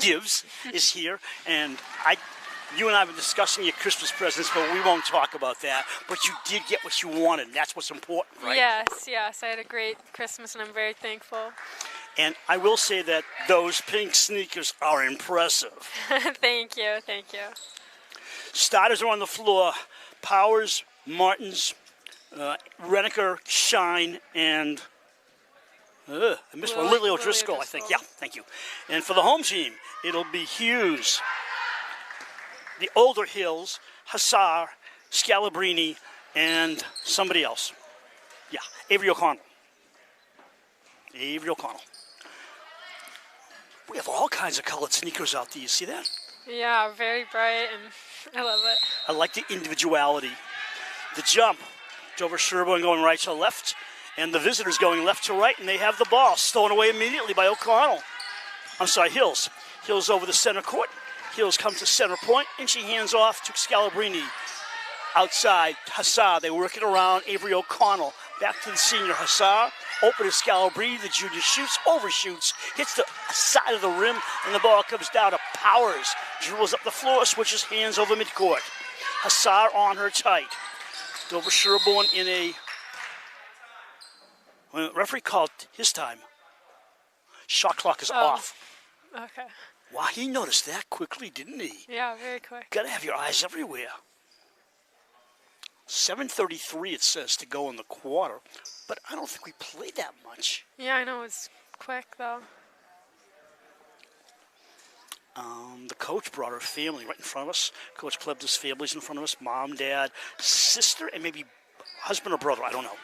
Gives is here, and you and I have been discussing your Christmas presents, but we won't talk about that. But you did get what you wanted, and that's what's important, right? Yes. I had a great Christmas, and I'm very thankful. And I will say that those pink sneakers are impressive. Thank you. Starters are on the floor. Powers, Martins, Reneker, Shine, and I missed one. Lily O'Driscoll, I think. Yeah, thank you. And for the home team, it'll be Hughes, the older Hills, Hassar, Scalabrini, and somebody else. Yeah, Avery O'Connell. We have all kinds of colored sneakers out there. You see that? Yeah, very bright, and I love it. I like the individuality. The jump, Dover-Sherborn going right to left, and the visitors going left to right, and they have the ball stolen away immediately by O'Connell. Hills. Hills over the center court. Hills comes to center point, and she hands off to Scalabrini. Outside, Hassar, they work it around. Avery O'Connell back to the senior. Hassar, open to Scalabrini. The junior shoots, overshoots, hits the side of the rim, and the ball comes down to Powers. Dribbles up the floor, switches hands over midcourt. Hassar on her tight. Dover-Sherborn in a... When the referee called his time, shot clock is off. Okay. Wow, he noticed that quickly, didn't he? Yeah, very quick. Got to have your eyes everywhere. 7:33 it says to go in the quarter, but I don't think we played that much. Yeah, I know, it's quick though. The coach brought her family right in front of us. Coach Pleb's family's in front of us. Mom, dad, sister, and maybe husband or brother, I don't know.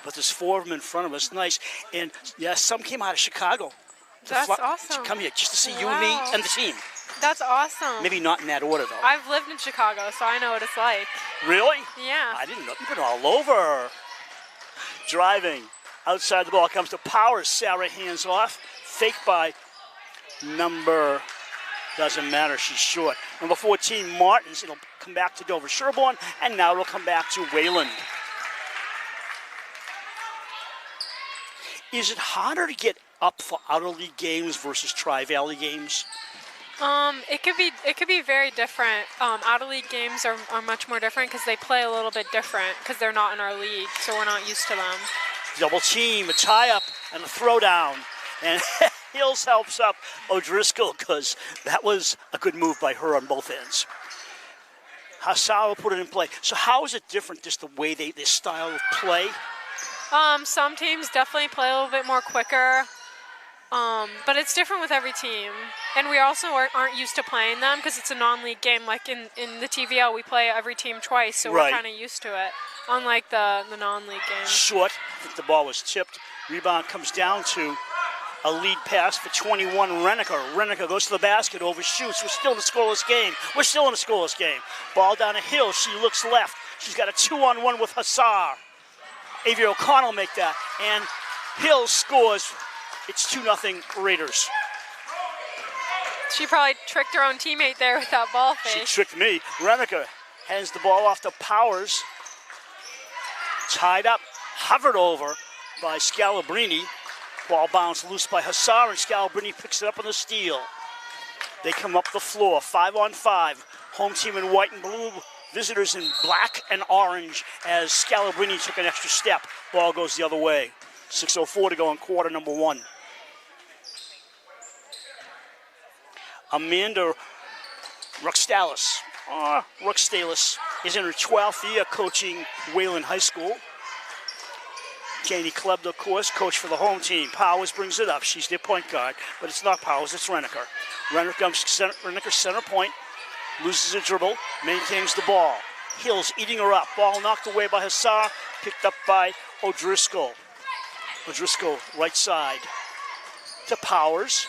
But there's four of them in front of us. Nice. And yeah, some came out of Chicago. That's awesome. To come here just to see you and me and the team. That's awesome. Maybe not in that order, though. I've lived in Chicago, so I know what it's like. Really? Yeah. I didn't know. You've been all over. Driving. Outside the ball comes to Powers. Sarah hands off. Fake by number... Doesn't matter. She's short. Number 14, Martins. It'll come back to Dover-Sherborn, and now it'll come back to Wayland. Is it harder to get up for Outer League games versus Tri-Valley games? It could be very different. Outer League games are much more different because they play a little bit different because they're not in our league, so we're not used to them. Double team, a tie-up, and a throwdown. And Hills helps up O'Driscoll because that was a good move by her on both ends. Hassar will put it in play. So how is it different, just the way their style of play? Some teams definitely play a little bit more quicker, but it's different with every team. And we also aren't used to playing them because it's a non-league game. Like in the TVL, we play every team twice, so we're kind of used to it, unlike the non-league games. Short. I think the ball was tipped. Rebound comes down to a lead pass for 21, Reneker. Reneker goes to the basket, overshoots. We're still in a scoreless game. Ball down a hill. She looks left. She's got a 2-on-1 with Hassar. Avery O'Connell make that. And Hill scores. It's 2-0 Raiders. She probably tricked her own teammate there with that ball fake. She tricked me. Reneker hands the ball off to Powers. Tied up, hovered over by Scalabrini. Ball bounced loose by Hassar, and Scalabrini picks it up on the steal. They come up the floor, 5-on-5. Home team in white and blue, visitors in black and orange as Scalabrini took an extra step. Ball goes the other way. 6:04 to go in quarter number one. Amanda Ruxtalis is in her 12th year coaching Wayland High School. Janie Klebd, of course, coach for the home team. Powers brings it up. She's their point guard, but it's not Powers, it's Reneker. Reneker center point, loses a dribble, maintains the ball. Hills eating her up. Ball knocked away by Hassar, picked up by O'Driscoll. O'Driscoll, right side to Powers.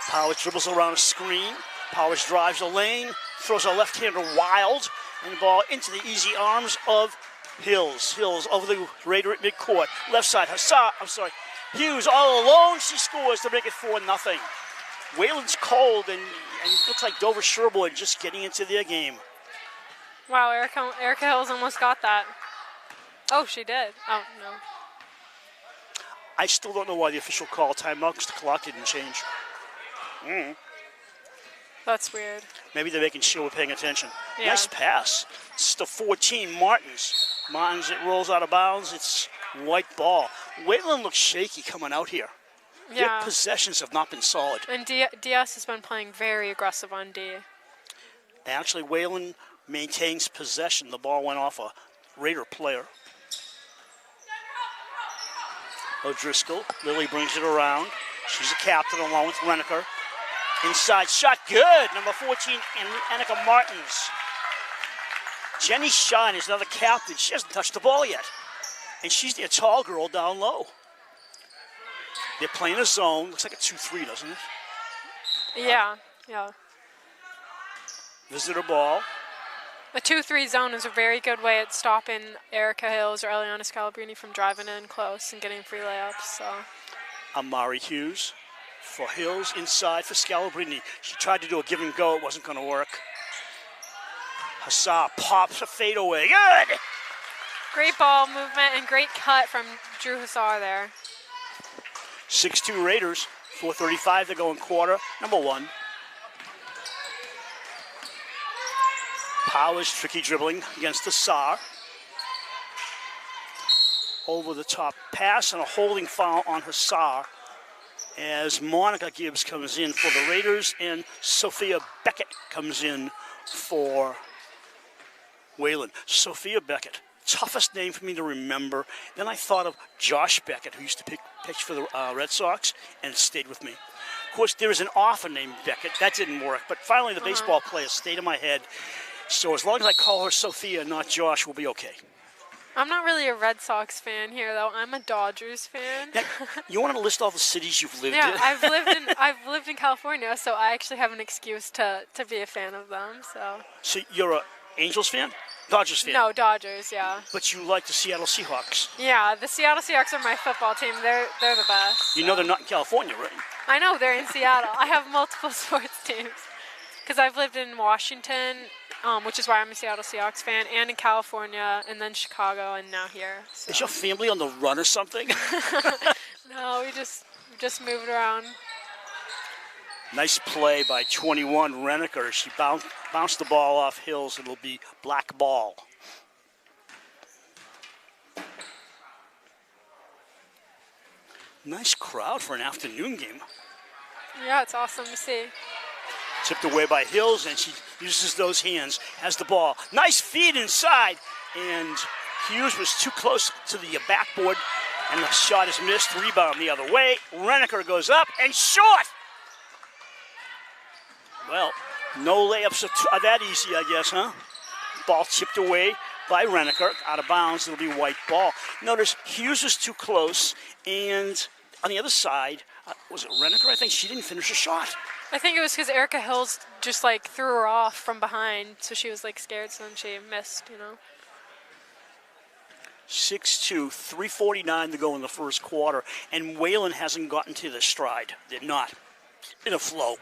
Powers dribbles around a screen. Powers drives a lane, throws a left-hander wild, and the ball into the easy arms of Hills. Hills over the Raider at midcourt. Left side, Hughes all alone. She scores to make it 4-0. Wayland's cold, and it looks like Dover-Sherborn just getting into their game. Wow, Erica Hills almost got that. Oh, she did. Oh, no. I still don't know why the official call timeout because the clock didn't change. That's weird. Maybe they're making sure we're paying attention. Yeah. Nice pass. It's the 14, Martins. Martins, it rolls out of bounds. It's white ball. Wayland looks shaky coming out here. Their Yeah. possessions have not been solid. And DS has been playing very aggressive on D. Actually, Wayland maintains possession. The ball went off a Raider player. O'Driscoll. Lily brings it around. She's a captain along with Reneker. Inside shot, good. Number 14, Annika Martins. Jenny Shine is another captain. She hasn't touched the ball yet. And she's the tall girl down low. They're playing a zone. Looks like a 2-3, doesn't it? Yeah, yeah. Visitor ball. A 2-3 zone is a very good way at stopping Erica Hills or Eliana Scalabrini from driving in close and getting free layups. So Amari Hughes for Hills, inside for Scalabrini. She tried to do a give and go. It wasn't going to work. Hassar pops a fadeaway. Good! great ball movement and great cut from Drew Hassar there. 6-2 Raiders, 4:35 to go in quarter number one. Powers tricky dribbling against Hassar. Over the top pass and a holding foul on Hassar as Monica Gibbs comes in for the Raiders and Sophia Beckett comes in for Wayland. Sophia Beckett, toughest name for me to remember. Then I thought of Josh Beckett, who used to pitch for the Red Sox, and it stayed with me. Of course, there was an author named Beckett. That didn't work, but finally the baseball player stayed in my head. So as long as I call her Sophia, not Josh, we'll be okay. I'm not really a Red Sox fan here, though. I'm a Dodgers fan. Now, you want to list all the cities you've lived Yeah, in? I've lived in California, so I actually have an excuse to be a fan of them. So you're a Angels fan? Dodgers fan? No, Dodgers, yeah. But you like the Seattle Seahawks? Yeah, the Seattle Seahawks are my football team. They're the best. You know they're not in California, right? I know, they're in Seattle. I have multiple sports teams because I've lived in Washington, which is why I'm a Seattle Seahawks fan, and in California, and then Chicago, and now here. So. Is your family on the run or something? No, we just moved around. Nice play by 21 Reneker. She bounced the ball off Hills. It'll be black ball. Nice crowd for an afternoon game. Yeah, it's awesome to see. Tipped away by Hills, and she uses those hands, has the ball. Nice feed inside, and Hughes was too close to the backboard, and the shot is missed. Rebound the other way. Reneker goes up and short. Well, no layups are that easy, I guess, huh? Ball tipped away by Reneker, out of bounds. It'll be white ball. Notice Hughes was too close, and on the other side, was it Reneker? I think she didn't finish a shot. I think it was because Erica Hills just threw her off from behind, so she was scared, so then she missed, 6-2, 3:49 to go in the first quarter, and Wayland hasn't gotten to the stride. They're not in a flow.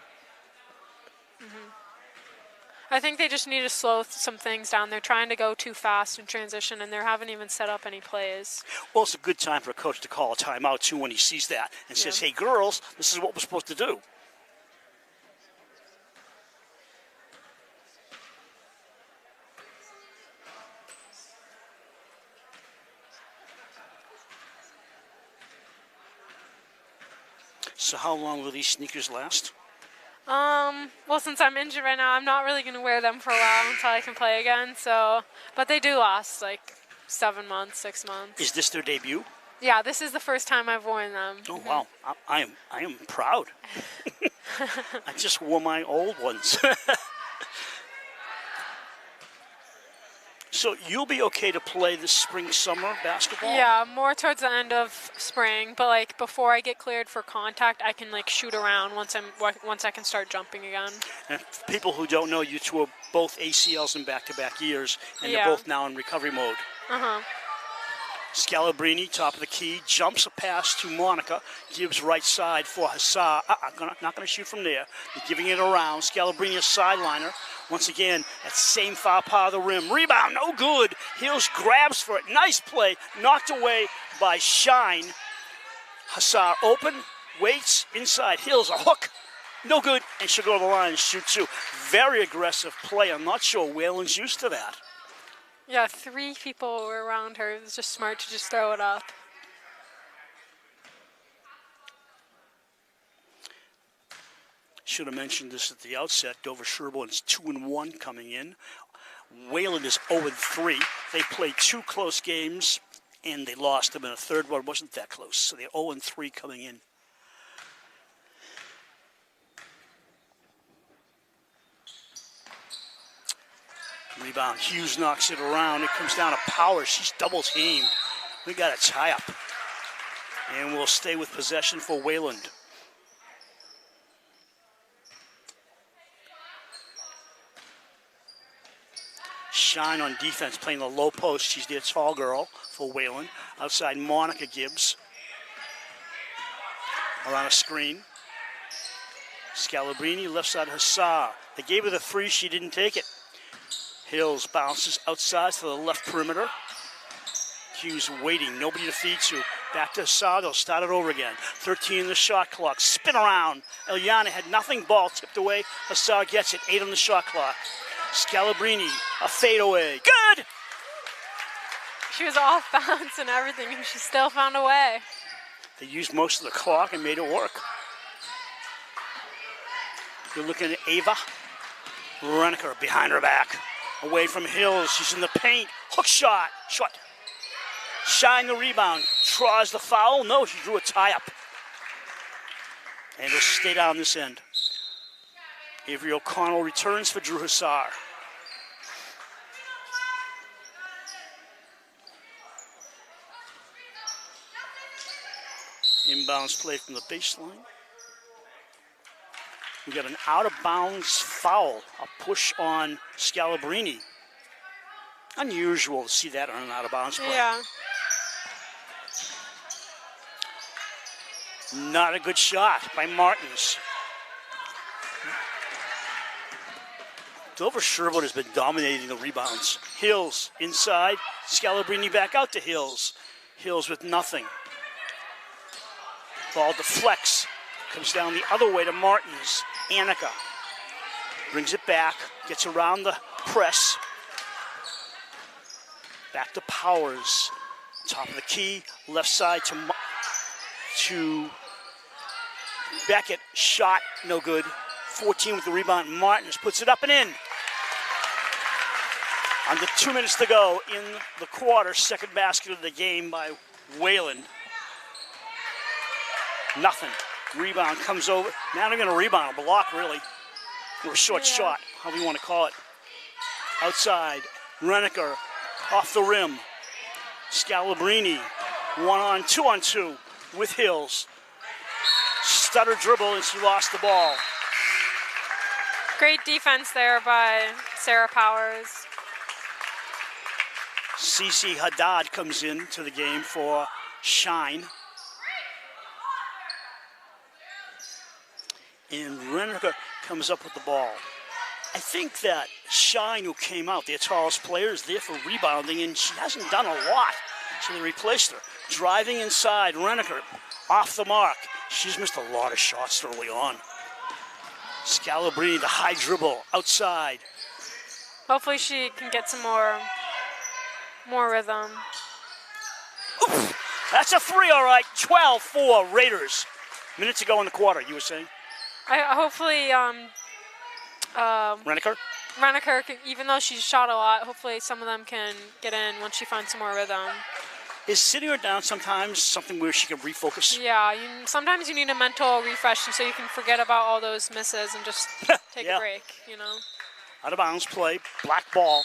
I think they just need to slow some things down. They're trying to go too fast in transition, and they haven't even set up any plays. Well, it's a good time for a coach to call a timeout, too, when he sees that and says, hey, girls, this is what we're supposed to do. So how long will these sneakers last? Well, since I'm injured right now, I'm not really going to wear them for a while until I can play again. So, but they do last 7 months, 6 months. Is this their debut? Yeah, this is the first time I've worn them. Oh, wow. I am proud. I just wore my old ones. So you'll be okay to play this spring-summer basketball? Yeah, more towards the end of spring. But before I get cleared for contact, I can shoot around once I can start jumping again. And for people who don't know, you two are both ACLs in back-to-back years, and they're both now in recovery mode. Scalabrini, top of the key, jumps a pass to Monica. Gives right side for Hassar. Not going to shoot from there. They're giving it around. Scalabrini, a sideliner. Once again, that same far part of the rim. Rebound, no good. Hills grabs for it. Nice play. Knocked away by Shine. Hassar open. Waits inside. Hills, a hook. No good, and she'll go to the line and shoot two. Very aggressive play. I'm not sure Wayland's used to that. Yeah, 3 people were around her. It was just smart to just throw it up. Should have mentioned this at the outset. Dover-Sherborn is 2-1 coming in. Wayland is 0-3. They played 2 close games, and they lost them in a third one. It wasn't that close, so they're 0-3 coming in. Rebound. Hughes knocks it around. It comes down to Power. She's double teamed. We got a tie-up. And we'll stay with possession for Wayland. Shine on defense, playing the low post. She's the tall girl for Wayland. Outside, Monica Gibbs. Around a screen. Scalabrini, left side, Hassar. They gave her the 3. She didn't take it. Hills bounces outside to the left perimeter. Hughes waiting, nobody to feed to. Back to Hassar, they'll start it over again. 13 in the shot clock, spin around. Eliana had nothing, ball tipped away. Hassar gets it, 8 on the shot clock. Scalabrini, a fadeaway, good! She was off balance and everything, and she still found a way. They used most of the clock and made it work. You're looking at Ava Reniker behind her back. Away from Hills, she's in the paint. Hook shot, shot. Shine the rebound, draws the foul. No, she drew a tie-up. And it'll stay down this end. Avery O'Connell returns for Drew Hassar. Inbounds play from the baseline. We got an out-of-bounds foul, a push on Scalabrini. Unusual to see that on an out-of-bounds play. Yeah. Not a good shot by Martins. Dover-Sherborn has been dominating the rebounds. Hills inside, Scalabrini back out to Hills. Hills with nothing. Ball deflects, comes down the other way to Martins. Annika brings it back, gets around the press. Back to Powers. Top of the key, left side to Beckett. Shot, no good. 14 with the rebound. Martins puts it up and in. Under 2 minutes to go in the quarter. Second basket of the game by Wayland. Nothing. Rebound comes over. Now they're going to rebound. A block, really. Or a short shot, however you want to call it. Outside. Reniker off the rim. Scalabrini. 1-on-2 with Hills. Stutter dribble and she lost the ball. Great defense there by Sarah Powers. Cece Haddad comes in to the game for Shine. And Reniker comes up with the ball. I think that Shine, who came out, their tallest player, is there for rebounding, and she hasn't done a lot, so they replaced her. Driving inside, Reniker off the mark. She's missed a lot of shots early on. Scalabrini, the high dribble, outside. Hopefully she can get some more rhythm. Oof, that's a 3, all right. 12-4 Raiders. Minutes to go in the quarter, you were saying? Hopefully, Reniker? Reniker, even though she's shot a lot, hopefully some of them can get in once she finds some more rhythm. Is sitting her down sometimes something where she can refocus? Yeah, sometimes you need a mental refresh so you can forget about all those misses and just take a break, you know? Out of bounds play, black ball.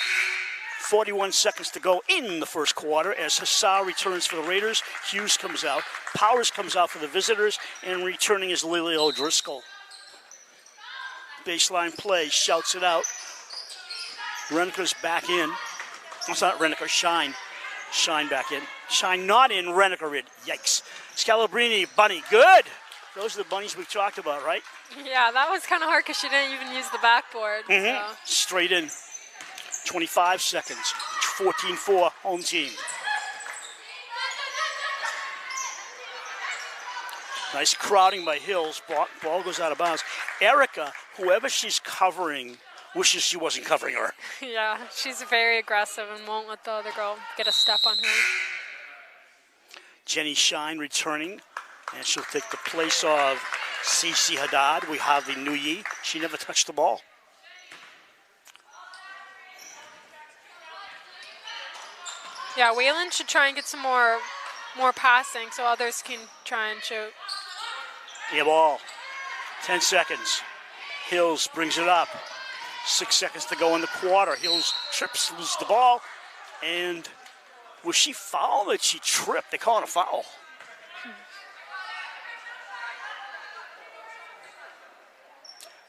41 seconds to go in the first quarter as Hassar returns for the Raiders. Hughes comes out. Powers comes out for the visitors, and returning is Lily O'Driscoll. Baseline play, shouts it out. Reniker's back in. It's not Reniker, Shine. Shine back in. Shine not in, Reniker in. Yikes. Scalabrini, bunny, good. Those are the bunnies we've talked about, right? Yeah, that was kind of hard because she didn't even use the backboard. So. Straight in. 25 seconds. 14-4 home team. Nice crowding by Hills. Ball goes out of bounds. Erica, whoever she's covering, wishes she wasn't covering her. Yeah, she's very aggressive and won't let the other girl get a step on her. Jenny Shine returning, and she'll take the place of Cece Haddad. We have the Nuyi. She never touched the ball. Yeah, Wayland should try and get some more passing so others can try and shoot. Yeah, ball. 10 seconds. Hills brings it up. 6 seconds to go in the quarter. Hills trips, loses the ball. And was she fouled or did she trip? They call it a foul.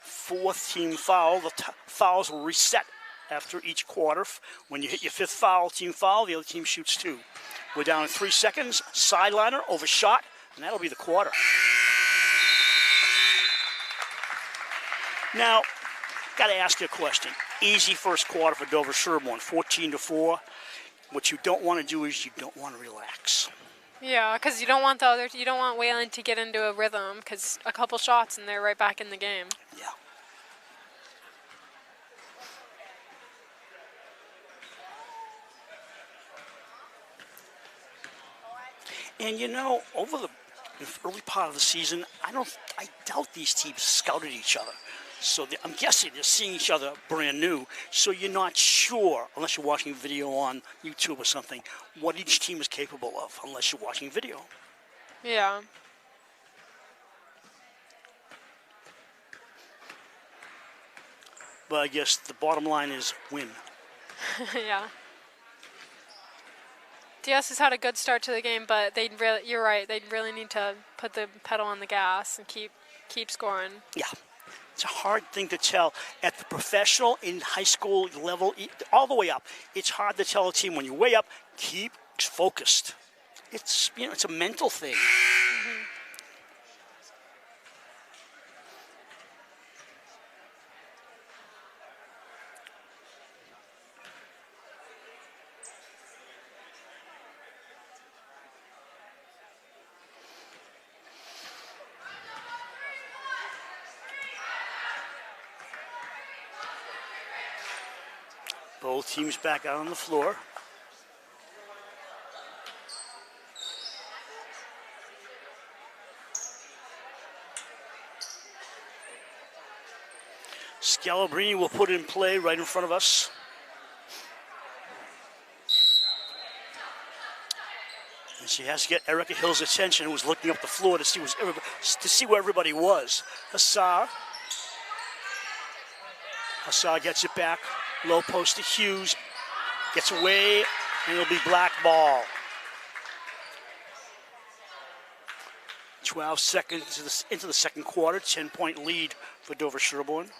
Fourth team foul. The fouls will reset after each quarter. When you hit your fifth foul, team foul, the other team shoots 2. We're down in 3 seconds. Sideliner, overshot, and that'll be the quarter. Now, got to ask you a question. Easy first quarter for Dover-Sherborn, 14-4. What you don't want to do is you don't want to relax. Yeah, because you don't want Wayland to get into a rhythm, because a couple shots and they're right back in the game. Yeah. And you know, over the early part of the season, I doubt these teams scouted each other. So I'm guessing they're seeing each other brand new. So you're not sure, unless you're watching video on YouTube or something, what each team is capable of, unless you're watching video. Yeah. But I guess the bottom line is win. Yeah. DS has had a good start to the game, but you're right. They really need to put the pedal on the gas and keep scoring. Yeah. It's a hard thing to tell at the professional in high school level, all the way up. It's hard to tell a team when you're way up, keep focused. It's it's a mental thing. Mm-hmm. Both teams back out on the floor. Scalabrini will put it in play right in front of us. And she has to get Erica Hill's attention, who was looking up the floor to see where everybody was. Hassar gets it back. Low post to Hughes. Gets away, and it'll be black ball. 12 seconds into the second quarter. 10-point lead for Dover-Sherborn.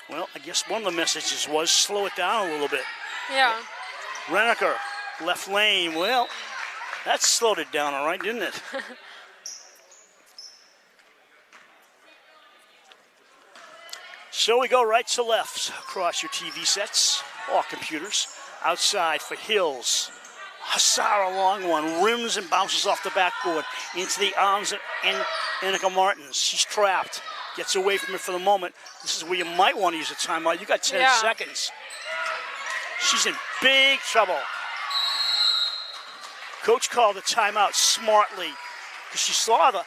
Well, I guess one of the messages was slow it down a little bit. Yeah. Reneker, left lane. Well, that slowed it down all right, didn't it? So we go right to left across your TV sets or computers. Outside for Hills. Hassar, a long one, rims and bounces off the backboard into the arms of Annika Martins. She's trapped. Gets away from it for the moment. This is where you might want to use a timeout. You got 10 seconds. She's in big trouble. Coach called the timeout smartly because she saw the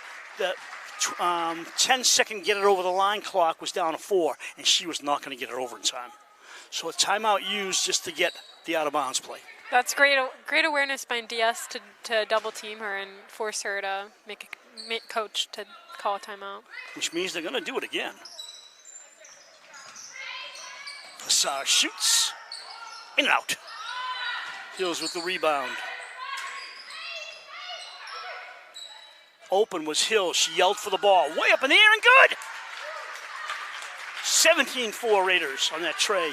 10-second get it over the line clock was down to 4, and she was not going to get it over in time. So a timeout used just to get the out-of-bounds play. That's great awareness by DS to double team her and force her to make coach to call a timeout. Which means they're going to do it again. Hassar shoots. In and out. Hills with the rebound. Open was Hill. She yelled for the ball. Way up in the air and good! 17-4 Raiders on that tray.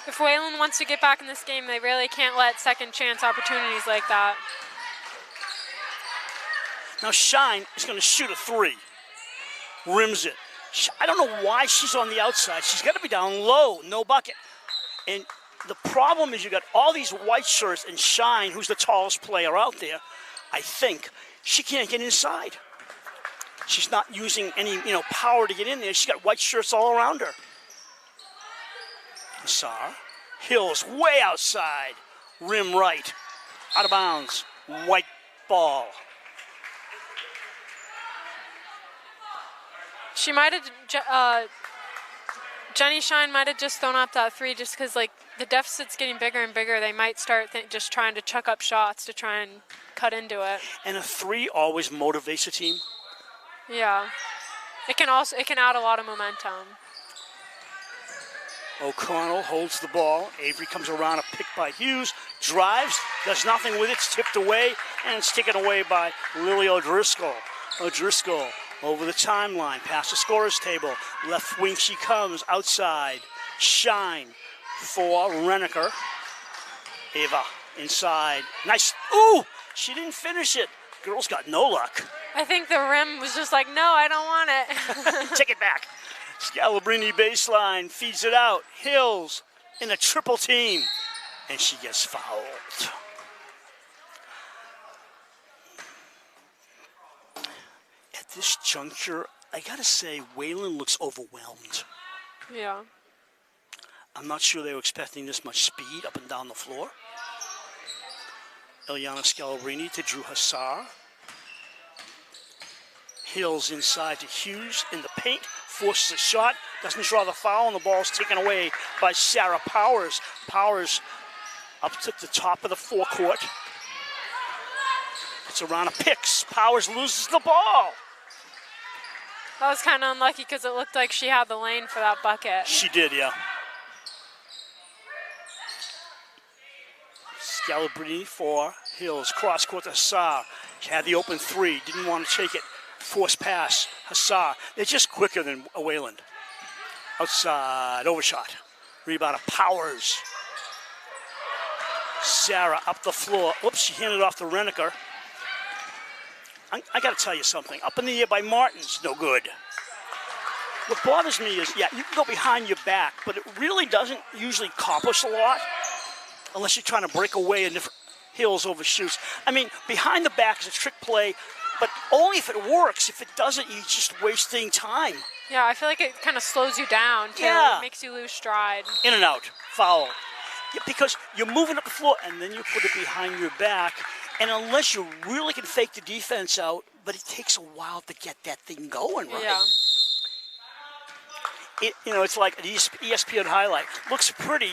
If Wayland wants to get back in this game, they really can't let second chance opportunities like that. Now Shine is going to shoot a 3. Rims it. I don't know why she's on the outside. She's got to be down low. No bucket. And the problem is you got all these white shirts and Shine, who's the tallest player out there, I think. She can't get inside. She's not using any, power to get in there. She's got white shirts all around her. Hassar. Hills way outside. Rim right. Out of bounds. White ball. She might have, Jenny Shine might have just thrown up that three just because, like, the deficit's getting bigger and bigger. They might start just trying to chuck up shots to try and cut into it. And a three always motivates a team. Yeah. It can add a lot of momentum. O'Connell holds the ball. Avery comes around, a pick by Hughes. Drives, does nothing with it. It's tipped away, and it's taken away by Lily O'Driscoll. O'Driscoll over the timeline, past the scorer's table. Left wing she comes, outside. Shine for Renneker. Ava inside. Nice. Ooh, she didn't finish it. Girls got no luck. I think the rim was just like, no, I don't want it. Take it back. Scalabrini baseline, feeds it out. Hills in a triple team, and she gets fouled. At this juncture, I gotta say, Wayland looks overwhelmed. Yeah. I'm not sure they were expecting this much speed up and down the floor. Ilyana Scalabrini to Drew Hassar. Hills inside to Hughes in the paint, forces a shot, doesn't draw the foul, and the ball's taken away by Sarah Powers. Powers up to the top of the forecourt. It's around a picks. Powers loses the ball. That was kind of unlucky because it looked like she had the lane for that bucket. She did, yeah. Scalabrini for Hills. Cross court to Hassar. She had the open three, didn't want to take it. Force pass, Hassar. They're just quicker than Wayland. Outside, overshot. Rebound of Powers. Sarah up the floor. Whoops, she handed off to Renneker. I got to tell you something. Up in the air by Martins, no good. What bothers me is, yeah, you can go behind your back, but it really doesn't usually accomplish a lot unless you're trying to break away and different Hills overshoots. I mean, behind the back is a trick play, but only if it works. If it doesn't, you're just wasting time. Yeah, I feel like it kind of slows you down, too. Yeah. It makes you lose stride. In and out, foul. Yeah, because you're moving up the floor, and then you put it behind your back, and unless you really can fake the defense out, but it takes a while to get that thing going, right? Yeah. It's like an ESPN highlight. Looks pretty,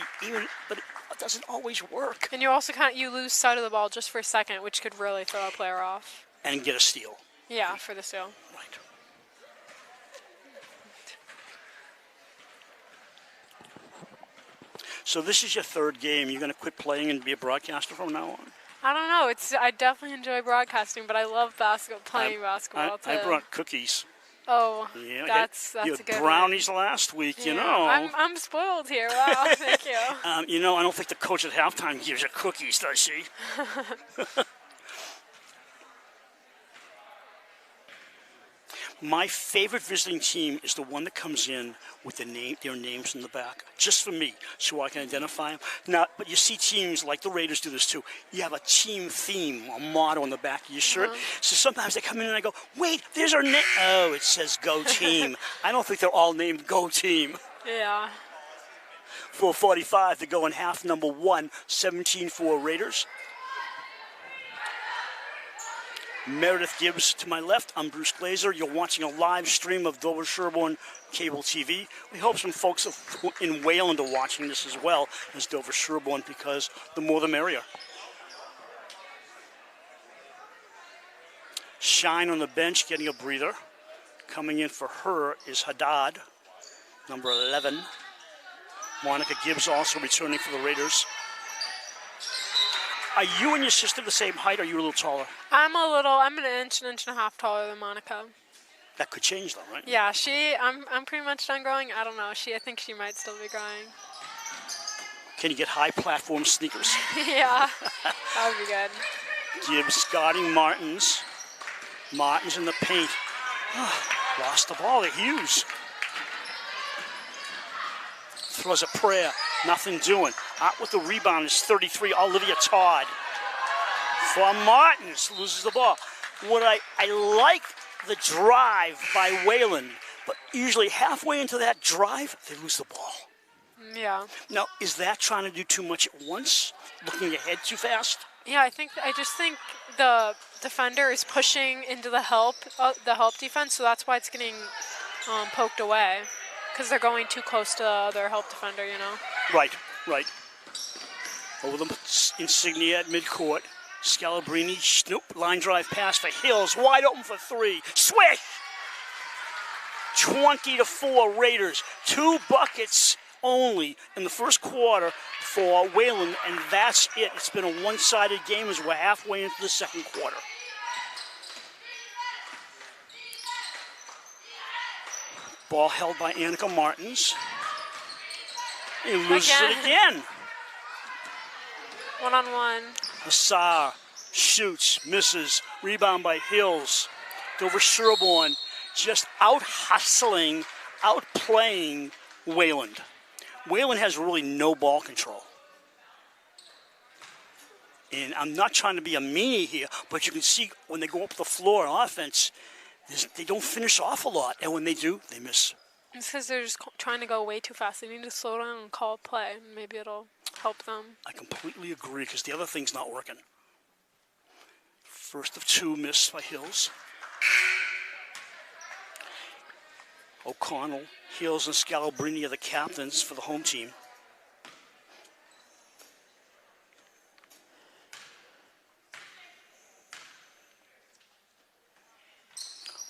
but it doesn't always work. And you also you lose sight of the ball just for a second, which could really throw a player off. And get a steal. Yeah, for the steal. Right. So this is your third game. You're going to quit playing and be a broadcaster from now on? I don't know. I definitely enjoy broadcasting, but I love playing basketball too. I brought cookies. Oh, yeah, that's you a had good brownies last week, yeah. I'm spoiled here. Wow, thank you. I don't think the coach at halftime gives you cookies, does she? My favorite visiting team is the one that comes in with their names in the back, just for me, so I can identify them. Now, but you see teams like the Raiders do this too. You have a team theme, a motto on the back of your shirt. So sometimes they come in and I go, wait, there's our name. Oh, it says Go Team. I don't think they're all named Go Team. Yeah. 4:45 to go in half number one, 17-4 Raiders. Meredith Gibbs to my left. I'm Bruce Glazer. You're watching a live stream of Dover-Sherborn Cable TV. We hope some folks in Wayland are watching this as well as Dover-Sherborn, because the more the merrier. Shine on the bench getting a breather. Coming in for her is Haddad, number 11. Monica Gibbs also returning for the Raiders. Are you and your sister the same height, or are you a little taller? I'm an inch and a half taller than Monica. That could change though, right? Yeah, I'm pretty much done growing. I don't know. I think she might still be growing. Can you get high platform sneakers? Yeah, that would be good. Gibbs guarding Martins. Martins in the paint. Lost the ball to Hughes. Throws a prayer. Nothing doing. Out with the rebound is 33, Olivia Todd. For Martins, loses the ball. What I like the drive by Wayland, but usually halfway into that drive, they lose the ball. Yeah. Now, is that trying to do too much at once? Looking ahead too fast? Yeah, I just think the defender is pushing into the help defense, so that's why it's getting poked away, because they're going too close to their help defender, you know. Right. Over the Insignia at midcourt. Scalabrini, snoop, line drive pass for Hills, wide open for three. Swish! 20-4 Raiders. 2 buckets only in the first quarter for Wayland, and that's it. It's been a one-sided game as we're halfway into the second quarter. Ball held by Annika Martins. He loses it again. 1-on-1. Hassar shoots, misses. Rebound by Hills. Dover-Sherborn just out-hustling, out-playing Wayland. Wayland has really no ball control. And I'm not trying to be a meanie here, but you can see when they go up the floor on offense, they don't finish off a lot. And when they do, they miss. It's because they're just trying to go way too fast. They need to slow down and call play. Maybe it'll help them. I completely agree, because the other thing's not working. First of 2 missed by Hills. O'Connell, Hills, and Scalabrini are the captains for the home team.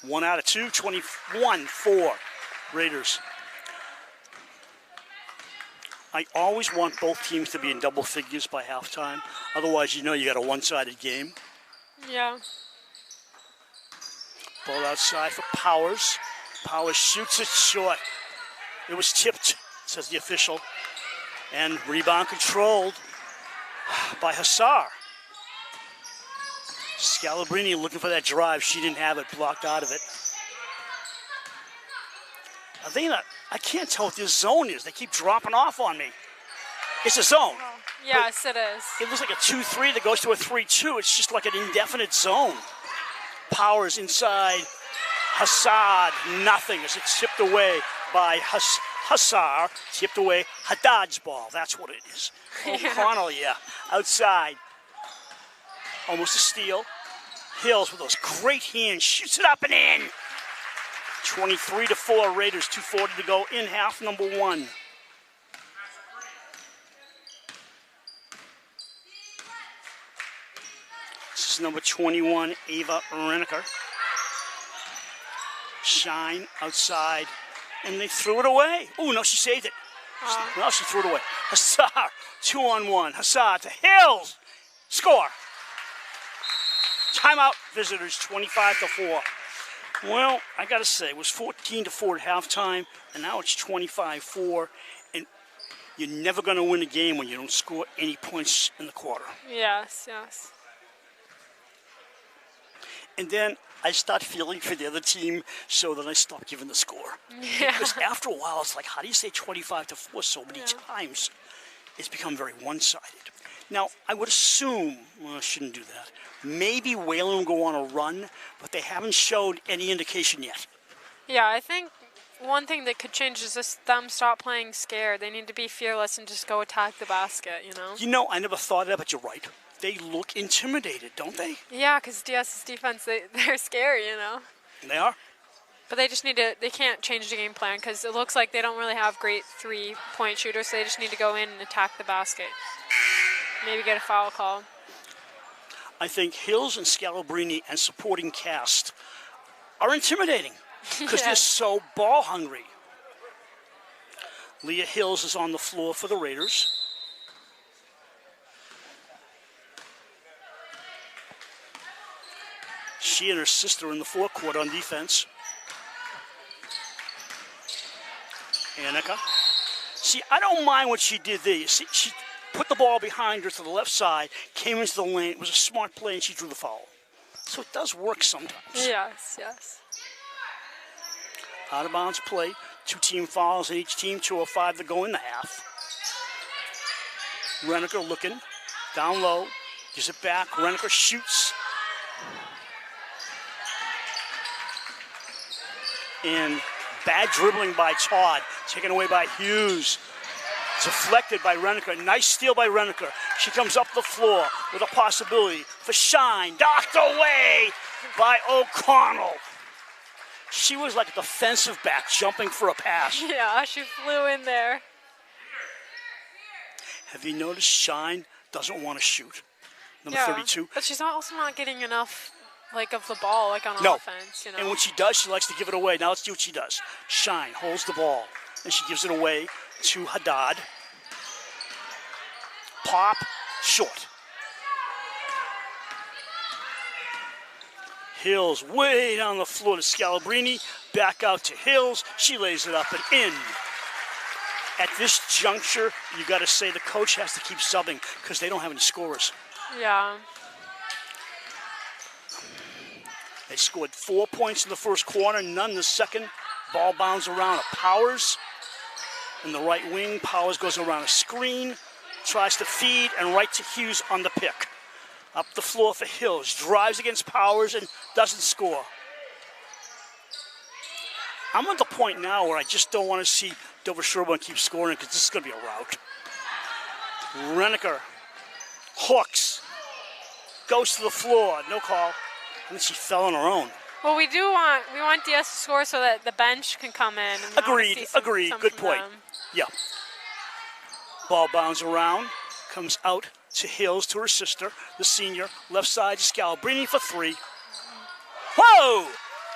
One out of 2, 21-4 Raiders. I always want both teams to be in double figures by halftime. Otherwise, you know you got a one-sided game. Yeah. Ball outside for Powers. Powers shoots it short. It was tipped, says the official. And rebound controlled by Hassar. Scalabrini looking for that drive. She didn't have it, blocked out of it. I can't tell what this zone is. They keep dropping off on me. It's a zone. Yes, it is. It looks like a 2-3 that goes to a 3-2. It's just like an indefinite zone. Powers inside. Hassad, nothing as it's tipped away by Hassar. Tipped away. Haddad's ball. That's what it is. O'Connell, outside. Almost a steal. Hills with those great hands. Shoots it up and in. 23-4 Raiders. 2:40 to go in half number 1. This is number 21, Ava Reneker. Shine outside, and they threw it away. Oh, no, she saved it. No, she threw it away. Hassar, 2-on-1. Hassar to Hills. Score. Timeout, visitors, 25-4. Well, I got to say, it was 14-4 at halftime, and now it's 25-4. And you're never going to win a game when you don't score any points in the quarter. Yes. And then I start feeling for the other team, so then I stop giving the score. Yeah. Because after a while, it's like, how do you say 25-4 so many times? It's become very one-sided. Now, I would assume, well, I shouldn't do that. Maybe Wayland will go on a run, but they haven't showed any indication yet. Yeah, I think one thing that could change is just them stop playing scared. They need to be fearless and just go attack the basket, you know? You know, I never thought of that, but you're right. They look intimidated, don't they? Yeah, because DS's defense, they're scary, you know? They are. But they just need to, they can't change the game plan because it looks like they don't really have great 3-point shooters, so they just need to go in and attack the basket. Maybe get a foul call. I think Hills and Scalabrini and supporting cast are intimidating because they're so ball hungry. Leah Hills is on the floor for the Raiders. She and her sister in the forecourt on defense. Annika. See, I don't mind what she did there. You see, she put the ball behind her to the left side, came into the lane. It was a smart play, and she drew the foul. So it does work sometimes. Yes. Out of bounds play. 2 team fouls in each team, 2:05 to go in the half. Reneker looking. Down low. Gives it back. Reneker shoots. And bad dribbling by Todd. Taken away by Hughes. Deflected by Reneker. Nice steal by Reneker. She comes up the floor with a possibility for Shine. Docked away by O'Connell. She was like a defensive back jumping for a pass. Yeah, she flew in there. Have you noticed Shine doesn't want to shoot? Number 32. But she's also not getting enough of the ball on offense, you know. And when she does, she likes to give it away. Now let's see what she does. Shine holds the ball, and she gives it away to Haddad. Pop, short. Hills way down the floor to Scalabrini. Back out to Hills. She lays it up and in. At this juncture, you got to say the coach has to keep subbing because they don't have any scorers. Yeah. They scored 4 points in the first quarter, none in the second. Ball bounds around a Powers in the right wing. Powers goes around a screen, tries to feed, and right to Hughes on the pick. Up the floor for Hills, drives against Powers and doesn't score. I'm at the point now where I just don't want to see Dover-Sherborn keep scoring because this is going to be a rout. Reneker hooks, goes to the floor, no call. And then she fell on her own. Well, we want DS to score so that the bench can come in. And Agreed. Good point. Them. Yeah. Ball bounds around, comes out to Hills, to her sister, the senior. Left side to Scalabrini for three. Whoa!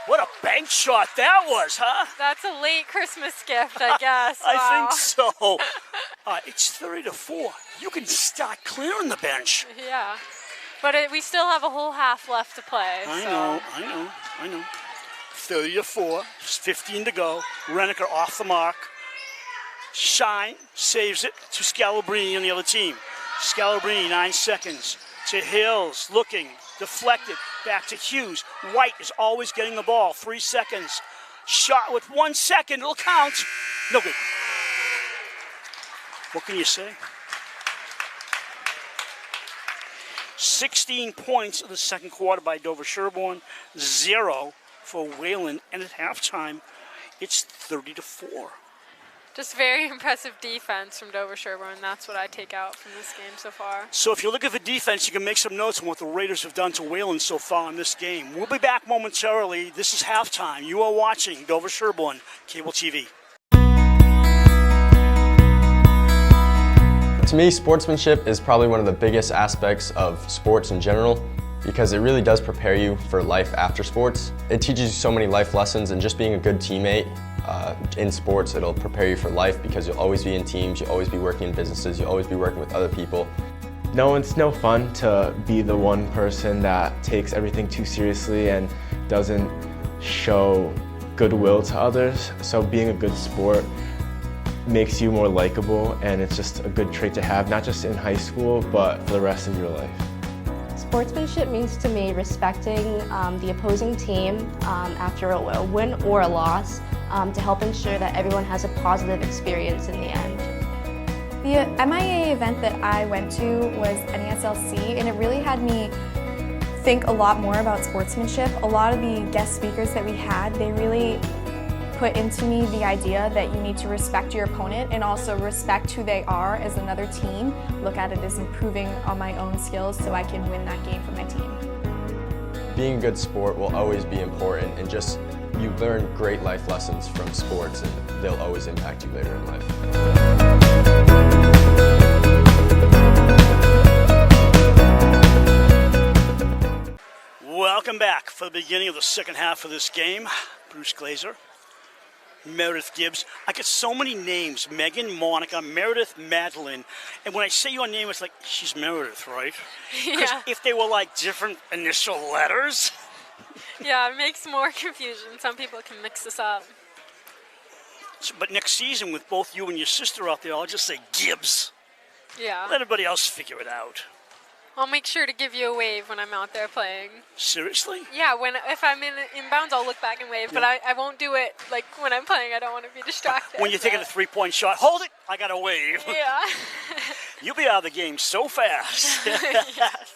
What a bank shot that was, huh? That's a late Christmas gift, I guess. I think so. It's 30-4. You can start clearing the bench. Yeah. But we still have a whole half left to play. I know. 30-4, 15 to go. Reneker off the mark. Shine saves it to Scalabrini and the other team. Scalabrini, 9 seconds. To Hills, looking, deflected, back to Hughes. White is always getting the ball, 3 seconds. Shot with 1 second, it'll count. No good. What can you say? 16 points in the second quarter by Dover-Sherborn, 0 for Wayland, and at halftime, it's 30-4. Just very impressive defense from Dover-Sherborn. That's what I take out from this game so far. So if you look at the defense, you can make some notes on what the Raiders have done to Wayland so far in this game. We'll be back momentarily. This is halftime. You are watching Dover-Sherborn Cable TV. To me, sportsmanship is probably one of the biggest aspects of sports in general because it really does prepare you for life after sports. It teaches you so many life lessons, and just being a good teammate in sports, it'll prepare you for life because you'll always be in teams, you'll always be working in businesses, you'll always be working with other people. No, it's no fun to be the one person that takes everything too seriously and doesn't show goodwill to others. So being a good sport makes you more likable, and it's just a good trait to have, not just in high school, but for the rest of your life. Sportsmanship means to me respecting the opposing team after a win or a loss to help ensure that everyone has a positive experience in the end. The MIA event that I went to was NESLC, and it really had me think a lot more about sportsmanship. A lot of the guest speakers that we had, they really put into me the idea that you need to respect your opponent and also respect who they are as another team. Look at it as improving on my own skills so I can win that game for my team. Being a good sport will always be important, and just you learn great life lessons from sports, and they'll always impact you later in life. Welcome back for the beginning of the second half of this game. Bruce Glazer, Meredith Gibbs. I get so many names: Megan, Monica, Meredith, Madeline. And when I say your name, it's like, she's Meredith, right? Because Yeah. if they were like different initial letters. Yeah, it makes more confusion. Some people can mix this up. But next season, with both you and your sister out there, I'll just say Gibbs. Yeah. Let everybody else figure it out. I'll make sure to give you a wave when I'm out there playing. Seriously? Yeah, if I'm inbounds, I'll look back and wave, but I won't do it like when I'm playing. I don't want to be distracted. When you're taking a 3-point shot, hold it, I got to wave. Yeah. You'll be out of the game so fast. Yes.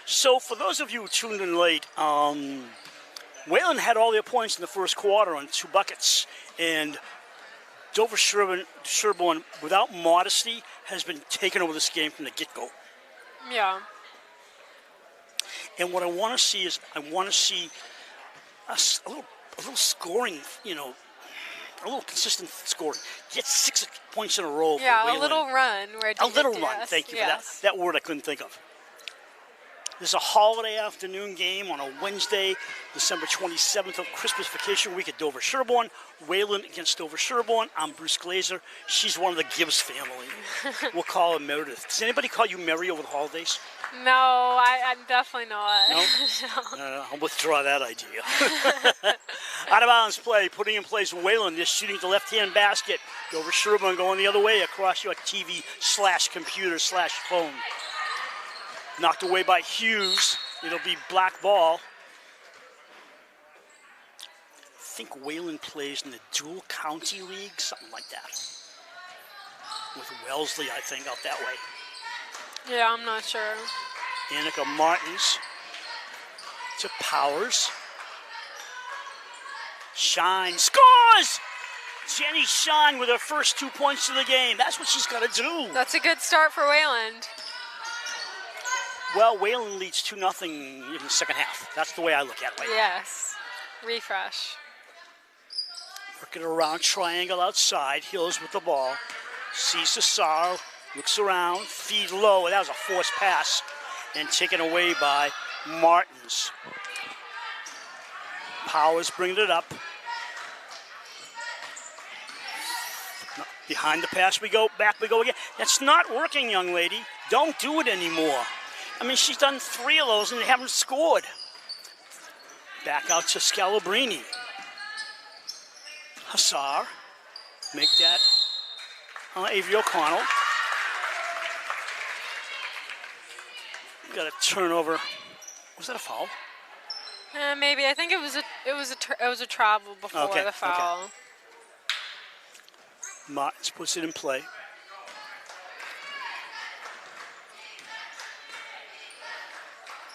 So for those of you who tuned in late, Wayland had all their points in the first quarter on 2 buckets, and Dover-Sherborn, without modesty, has been taking over this game from the get-go. Yeah. And what I want to see is a little scoring, a little consistent scoring. Get 6 points in a row. Yeah, for Wayland. a little run. A little run. Thank you for that word I couldn't think of. This is a holiday afternoon game on a Wednesday, December 27th of Christmas vacation week at Dover-Sherborn. Wayland against Dover-Sherborn. I'm Bruce Glazer. She's one of the Gibbs family. We'll call her Meredith. Does anybody call you Mary over the holidays? No, I'm definitely not. No? No, I'll withdraw that idea. Out of bounds play, putting in place Wayland. They're shooting the left-hand basket. Dover-Sherborn going the other way across your TV/computer/phone. Knocked away by Hughes. It'll be black ball. I think Wayland plays in the Dual County League, something like that. With Wellesley, I think, out that way. Yeah, I'm not sure. Annika Martins to Powers. Shine scores! Jenny Shine with her first 2 points of the game. That's what she's got to do. That's a good start for Wayland. Well, Wayland leads 2-0 in the second half. That's the way I look at it. Yes. Refresh. Working around, triangle outside. Hills with the ball. Sees Cesar, looks around, feed low. That was a forced pass and taken away by Martins. Powers bringing it up. Behind the pass we go, back we go again. That's not working, young lady. Don't do it anymore. I mean, she's done 3 of those and they haven't scored. Back out to Scalabrini. Hassar. Make that Avery O'Connell. Got a turnover. Was that a foul? Maybe. I think it was a travel before the foul. Okay. Martins puts it in play.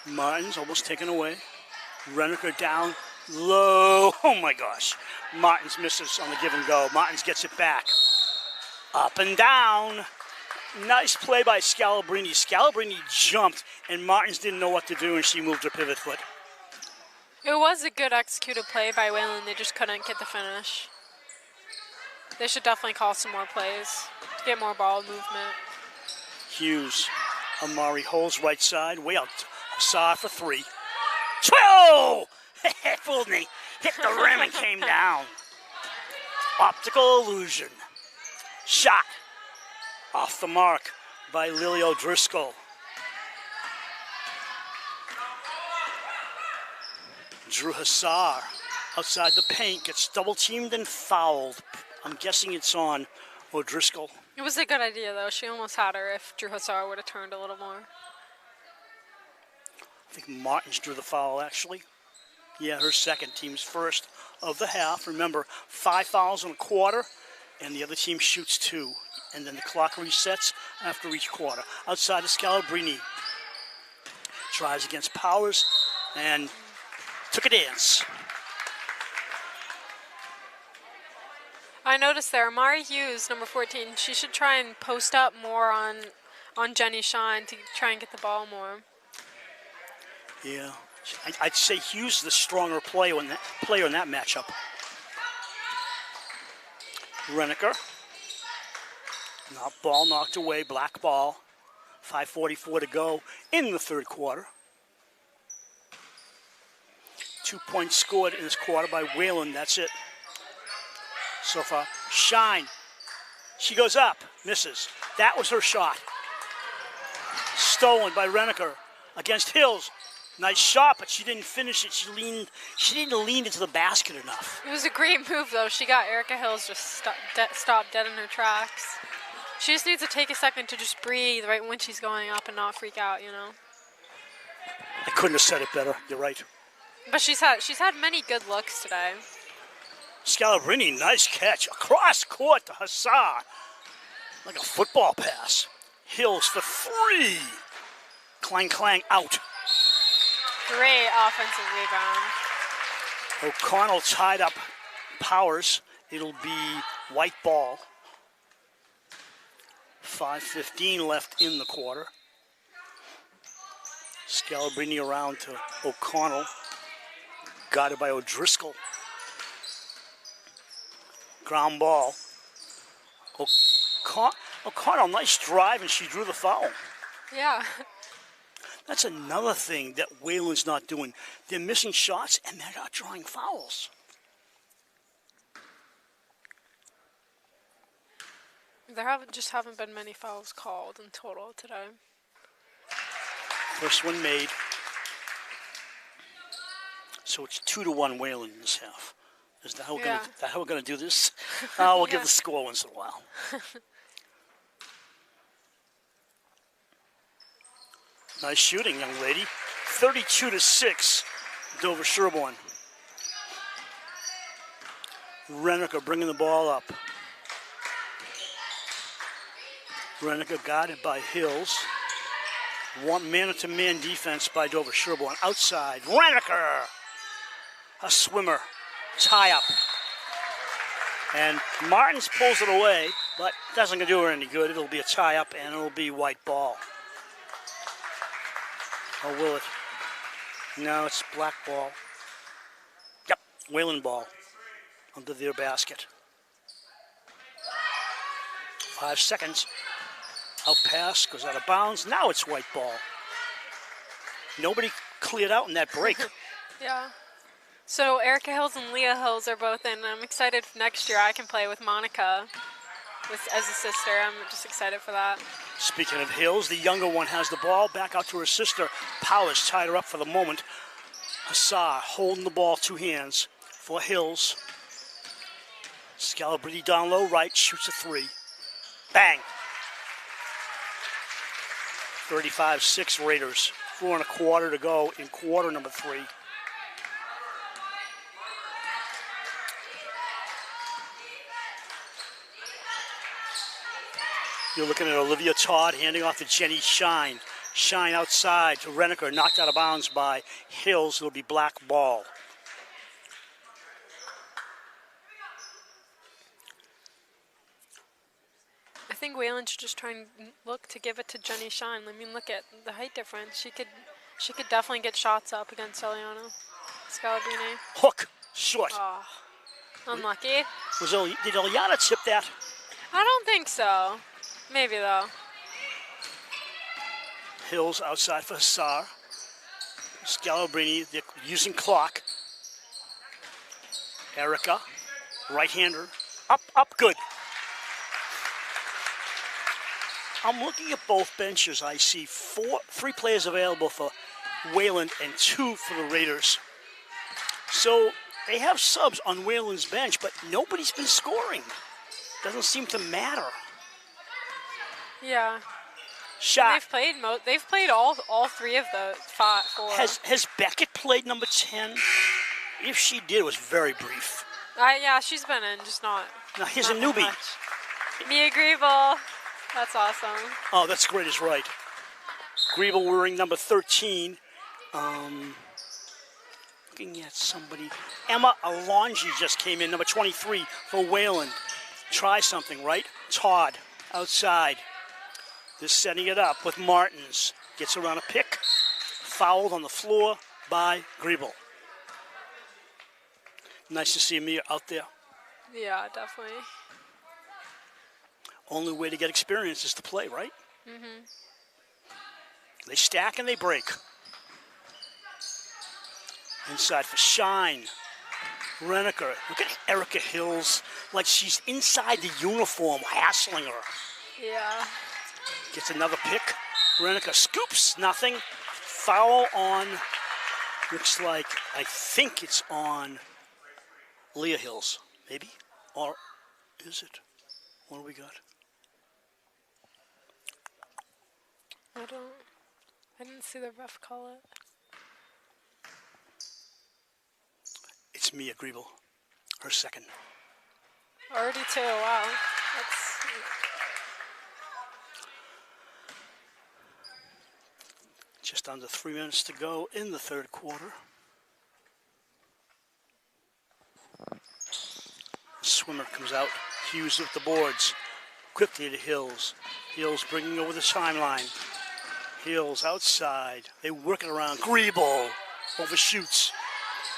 Martins almost taken away. Renneker down low. Oh my gosh. Martins misses on the give and go. Martins gets it back. Up and down. Nice play by Scalabrini. Scalabrini jumped and Martins didn't know what to do and she moved her pivot foot. It was a good executed play by Wayland. They just couldn't get the finish. They should definitely call some more plays to get more ball movement. Hughes. Amari holds right side. Way out. Hassar for 3. 12! Fooled me. Hit the rim and came down. Optical illusion. Shot. Off the mark by Lily O'Driscoll. Drew Hassar outside the paint. Gets double teamed and fouled. I'm guessing it's on O'Driscoll. It was a good idea, though. She almost had her if Drew Hassar would have turned a little more. I think Martins drew the foul, actually. Yeah, her second, team's first of the half. Remember, 5 fouls in a quarter, and the other team shoots 2. And then the clock resets after each quarter. Outside of Scalabrini. Tries against Powers, and took a dance. I noticed there, Amari Hughes, number 14, she should try and post up more on Jenny Shine to try and get the ball more. Yeah, I'd say Hughes is the stronger player in that matchup. Renneker. Ball knocked away, black ball. 5:44 to go in the third quarter. 2 points scored in this quarter by Wayland, that's it. So far, Shine. She goes up, misses. That was her shot. Stolen by Renneker against Hills. Nice shot, but she didn't finish it. She didn't lean into the basket enough. It was a great move, though. She got Erica Hills just stopped dead in her tracks. She just needs to take a second to just breathe right when she's going up and not freak out, you know? I couldn't have said it better. You're right. But she's had many good looks today. Scalabrini, nice catch. Across court to Hassar. Like a football pass. Hills for 3. Clang, clang, out. Great offensive rebound. O'Connell tied up Powers. It'll be white ball. 5:15 left in the quarter. Scalabrini around to O'Connell. Guarded by O'Driscoll. Ground ball. O'Connell, nice drive, and she drew the foul. Yeah. That's another thing that Wayland's not doing. They're missing shots, and they're not drawing fouls. There haven't been many fouls called in total today. First one made. So it's 2-1 Wayland in this half. Is that how we're going to do this? We'll give the score once in a while. Nice shooting, young lady. 32-6, Dover-Sherborn. Renneker bringing the ball up. Renneker guarded by Hills. One man-to-man defense by Dover-Sherborn. Outside, Renneker! A swimmer. Tie up. And Martins pulls it away, but doesn't do her any good. It'll be a tie up, and it'll be white ball. Or will it? No, it's black ball. Yep, Wayland ball under their basket. 5 seconds. Out pass, goes out of bounds. Now it's white ball. Nobody cleared out in that break. Yeah. So Erica Hills and Leah Hills are both in. I'm excited for next year I can play with Monica as a sister. I'm just excited for that. Speaking of Hills, the younger one has the ball. Back out to her sister. Powers tied her up for the moment. Hassar holding the ball 2 hands for Hills. Scalabrini down low right, shoots a 3. Bang! 35-6 Raiders. 4 1/4 to go in quarter number 3. You're looking at Olivia Todd handing off to Jenny Shine. Shine outside to Renneker, knocked out of bounds by Hills. It'll be black ball. I think Wayland should just try and look to give it to Jenny Shine. I mean, look at the height difference. She could definitely get shots up against Eliana Scalabrini. Hook, short. Oh, unlucky. Did Eliana tip that? I don't think so. Maybe though. Hills outside for Hassar. Scalabrini, they're using clock. Erica, right-hander. Up, good. I'm looking at both benches. I see 3 players available for Wayland and 2 for the Raiders. So they have subs on Wayland's bench, but nobody's been scoring. Doesn't seem to matter. Yeah. Shot. They've played all 3 of the 4. Has Beckett played number 10? If she did, it was very brief. Yeah, she's been in, just not. Now here's a newbie. Mia Griebel. That's awesome. Oh, that's great is right. Griebel wearing number 13. Looking at somebody. Emma Alonji just came in, number 23 for Wayland. Try something, right? Todd outside. Just setting it up with Martins. Gets around a pick. Fouled on the floor by Griebel. Nice to see Mia out there. Yeah, definitely. Only way to get experience is to play, right? Mm-hmm. They stack and they break. Inside for Shine. Renneker. Look at Erica Hills. Like she's inside the uniform, hassling her. Yeah. Gets another pick. Renneker scoops. Nothing. Foul on, looks like, I think it's on Leah Hills, maybe? Or is it? What do we got? I didn't see the ref call it. Mia Griebel, her second. Already 2, wow. That's Just under 3 minutes to go in the third quarter. Swimmer comes out. Hughes with the boards. Quickly to Hills. Hills bringing over the timeline. Hills outside. They work it around. Griebel overshoots.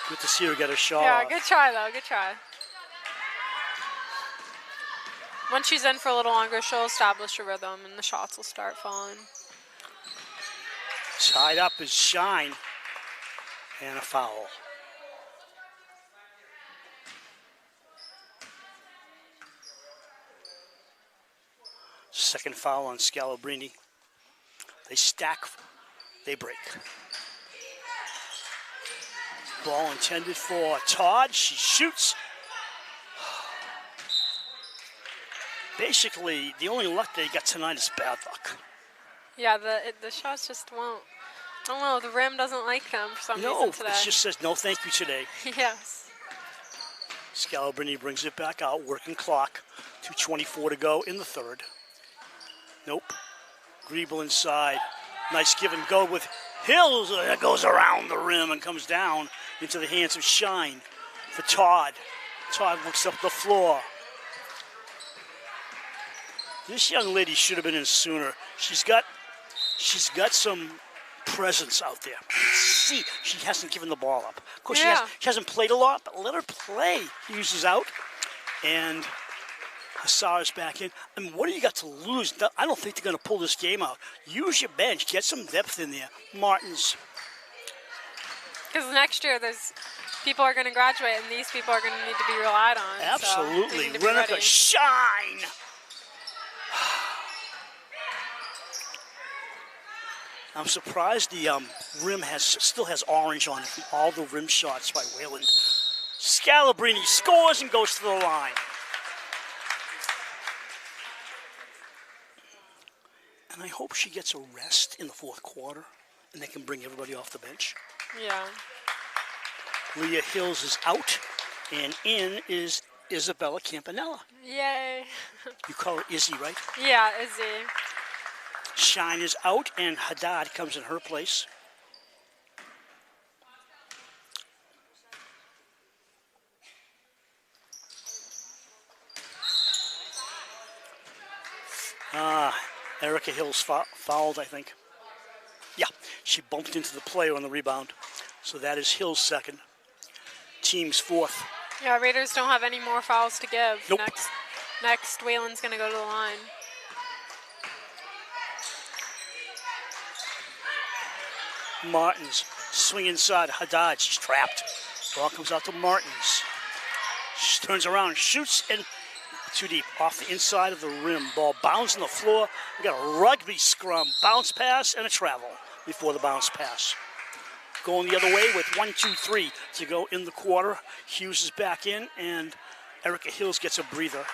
Good to see her get a shot yeah, off. good try though, good try. Once she's in for a little longer, she'll establish a rhythm and the shots will start falling. Tied up is Shine. And a foul. Second foul on Scalabrini. They stack, they break. Ball intended for Todd. She shoots. Basically, the only luck they got tonight is bad luck. Yeah, the shots just won't. I don't know, the rim doesn't like them for some reason today. No, it just says no thank you today. Yes. Scalabrini brings it back out, working clock. 2:24 to go in the third. Nope. Griebel inside. Nice give and go with Hills. That goes around the rim and comes down into the hands of Shine for Todd. Todd looks up the floor. This young lady should have been in sooner. She's got some presence out there. See, she hasn't given the ball up. Of course, she hasn't played a lot, but let her play. Hughes is out, and Hassar's back in. I mean, what do you got to lose? I don't think they're going to pull this game out. Use your bench. Get some depth in there. Martins. Because next year, people are going to graduate, and these people are going to need to be relied on. Absolutely. So Renica, Shine. I'm surprised the rim still has orange on it from all the rim shots by Wayland. Scalabrini scores and goes to the line. And I hope she gets a rest in the fourth quarter and they can bring everybody off the bench. Yeah. Leah Hills is out, and in is Isabella Campanella. Yay. You call her Izzy, right? Yeah, Izzy. Shine is out, and Haddad comes in her place. Erica Hills fouled, I think. Yeah, she bumped into the player on the rebound. So that is Hills' second. Team's fourth. Yeah, Raiders don't have any more fouls to give. Nope. Next, Wayland's going to go to the line. Martins swing inside. Haddad, she's trapped. Ball comes out to Martins. She turns around, shoots, and too deep. Off the inside of the rim. Ball bounced on the floor. We got a rugby scrum. Bounce pass and a travel before the bounce pass. Going the other way with 1-2-3 to go in the quarter. Hughes is back in, and Erica Hills gets a breather.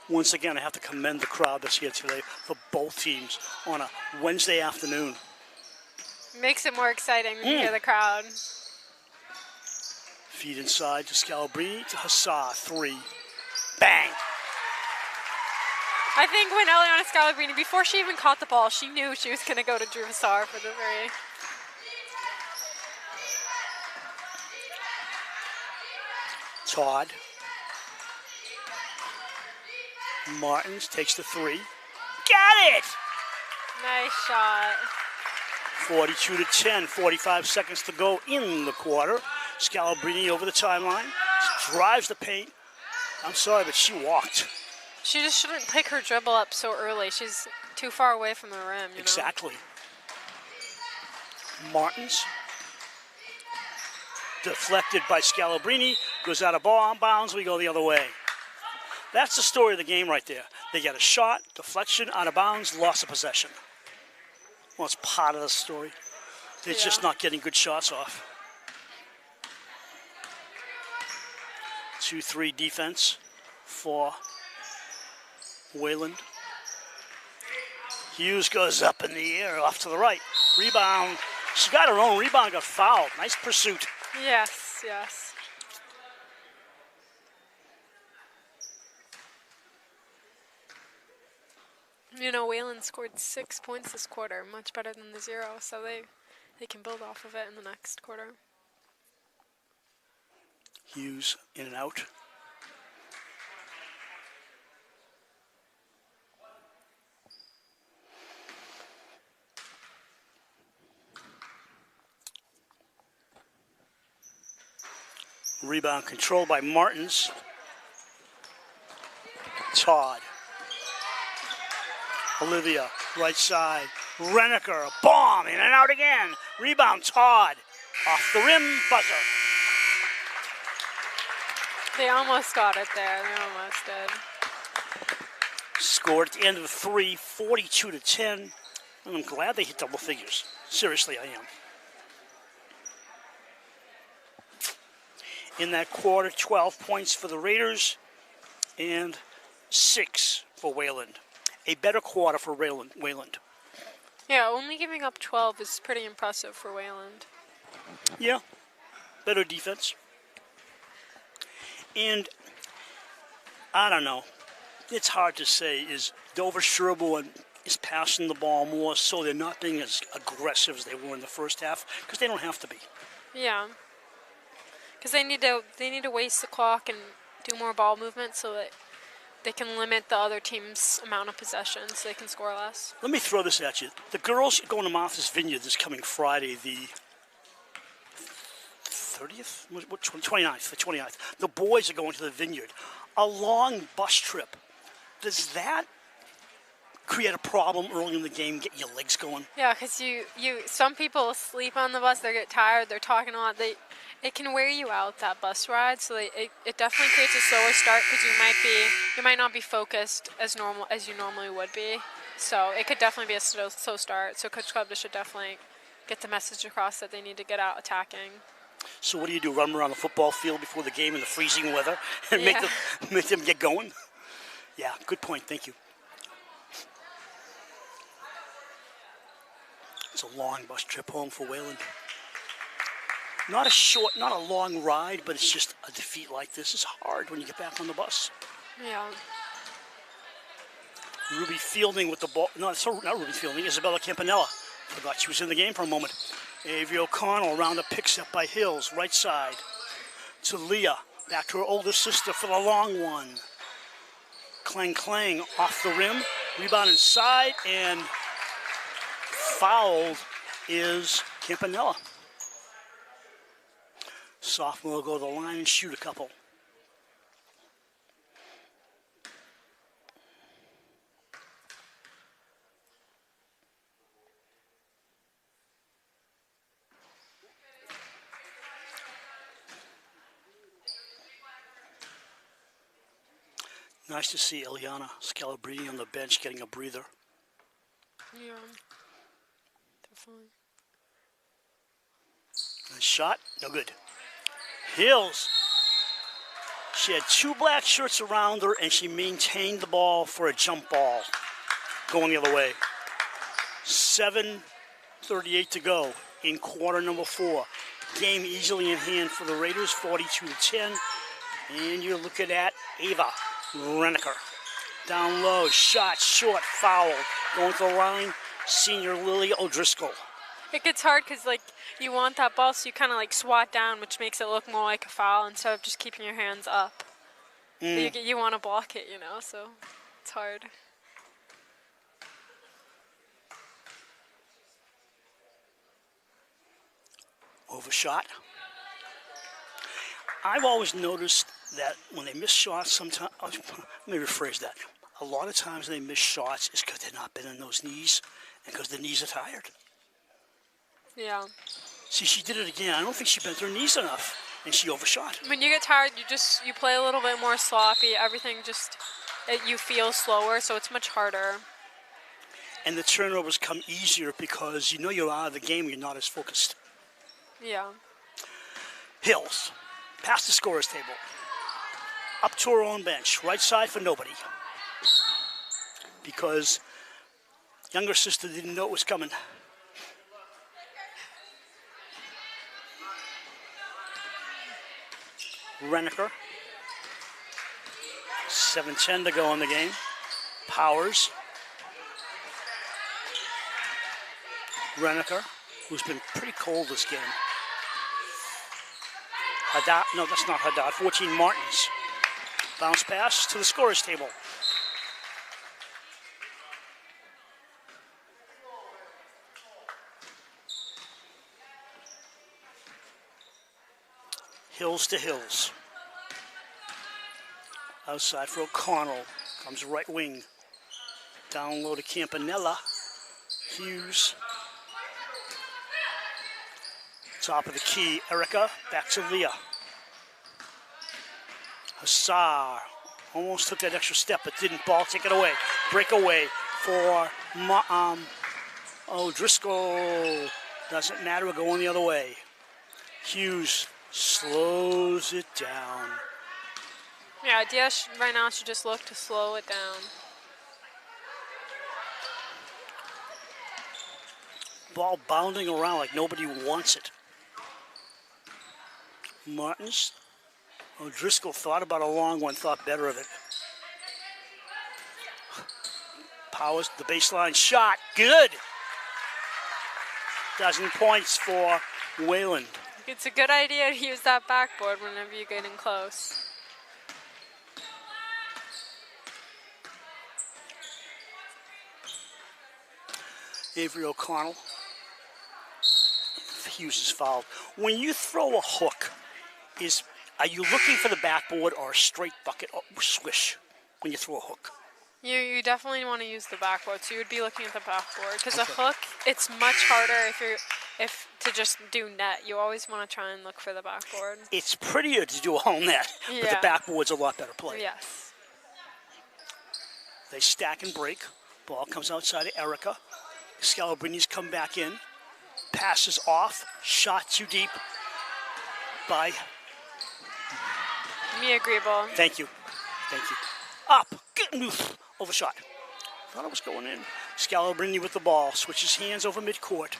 Once again, I have to commend the crowd that's here today for both teams on a Wednesday afternoon. Makes it more exciting when you hear the crowd. Feed inside to Scalabrini to Hassar. 3. Bang! I think when Eliana Scalabrini, before she even caught the ball, she knew she was going to go to Drew Hassar for the three. Todd. Martins takes the 3. Got it! Nice shot. 42-10, 45 seconds to go in the quarter. Scalabrini over the timeline, drives the paint. I'm sorry, but she walked. She just shouldn't pick her dribble up so early. She's too far away from the rim, you know? Exactly. Martins. Deflected by Scalabrini, goes out of bounds, we go the other way. That's the story of the game right there. They get a shot, deflection, out of bounds, loss of possession. Well, it's part of the story. They're just not getting good shots off. 2-3 defense for Wayland. Hughes goes up in the air, off to the right. Rebound, She got her own rebound, got fouled. Nice pursuit. Yes, yes. You know, Wayland scored 6 points this quarter, much better than the 0, so they can build off of it in the next quarter. Hughes in and out. Rebound controlled by Martins. Todd. Olivia, right side. Renneker, a bomb, in and out again. Rebound, Todd. Off the rim, buzzer. They almost got it there. They almost did. Scored at the end of the 3, 42-10. And I'm glad they hit double figures. Seriously, I am. In that quarter, 12 points for the Raiders and 6 for Wayland. A better quarter for Wayland. Yeah, only giving up 12 is pretty impressive for Wayland. Yeah, better defense. And I don't know. It's hard to say. Is Dover-Sherborn is passing the ball more so they're not being as aggressive as they were in the first half? Because they don't have to be. Yeah. Because they need to waste the clock and do more ball movement so that they can limit the other team's amount of possessions so they can score less. Let me throw this at you. The girls are going to Martha's Vineyard this coming Friday, the 30th? What, 29th, the 29th. The boys are going to the Vineyard. A long bus trip. Does that create a problem early in the game, get your legs going? Yeah, because some people sleep on the bus, they get tired, they're talking a lot. It can wear you out, that bus ride, so it definitely creates a slower start because you might not be focused as you normally would be. So it could definitely be a slow start. So Coach Club should definitely get the message across that they need to get out attacking. So what do? Run around the football field before the game in the freezing weather and make them get going? Yeah, good point. Thank you. It's a long bus trip home for Wayland. Not a long ride, but it's just a defeat like this is hard when you get back on the bus. Yeah. Ruby Fielding with the ball. No, not Ruby Fielding. Isabella Campanella. Forgot she was in the game for a moment. Avery O'Connell around the pick set by Hills, right side. To Leah, back to her older sister for the long one. Clang off the rim. Rebound inside, and fouled is Campanella. Sophomore will go to the line and shoot a couple. Nice to see Eliana Scalabrini on the bench getting a breather. Yeah, definitely. Nice shot, no good. Hills. She had 2 black shirts around her, and she maintained the ball for a jump ball going the other way. 7:38 to go in quarter number 4. Game easily in hand for the Raiders, 42-10. And you're looking at Ava Renneker. Down low, shot short, foul. Going to the line, senior Lily O'Driscoll. It gets hard because, you want that ball, so you kind of, swat down, which makes it look more like a foul instead of just keeping your hands up. You want to block it, so it's hard. Overshot. I've always noticed that when they miss shots, sometimes, let me rephrase that. A lot of times they miss shots is because they're not bending those knees and because the knees are tired. Yeah. See, she did it again. I don't think she bent her knees enough, and she overshot. When you get tired, you play a little bit more sloppy. Everything you feel slower, so it's much harder. And the turnovers come easier because you're out of the game, you're not as focused. Yeah. Hills, past the scorer's table. Up to her own bench, right side for nobody. Because younger sister didn't know it was coming. Reneker. 7:10 to go in the game. Powers. Reneker, who's been pretty cold this game. Haddad, no, that's not Haddad. 14 Martins. Bounce pass to the scorer's table. Hills to Hills. Outside for O'Connell. Comes right wing. Down low to Campanella. Hughes. Top of the key. Erica. Back to Leah. Hassar. Almost took that extra step, but didn't. Ball, take it away. Breakaway for Driscoll. Doesn't matter. We're going the other way. Hughes slows it down. Yeah, Diaz right now should just look to slow it down. Ball bounding around like nobody wants it. Martins. O'Driscoll thought about a long one, thought better of it. Powers, the baseline shot, good. 1,000 points for Wayland. It's a good idea to use that backboard whenever you're getting close. Avery O'Connell. Hughes is fouled. When you throw a hook, are you looking for the backboard or a straight bucket or swish when you throw a hook? You definitely want to use the backboard, so you would be looking at the backboard because a hook, it's much harder if to just do net. You always want to try and look for the backboard. It's prettier to do all net, but the backboard's a lot better play. Yes. They stack and break. Ball comes outside of Erica. Scalabrini's come back in. Passes off. Shot too deep by Mia Griebel. Thank you. Up. Overshot. Thought it was going in. Scalabrini with the ball. Switches hands over midcourt.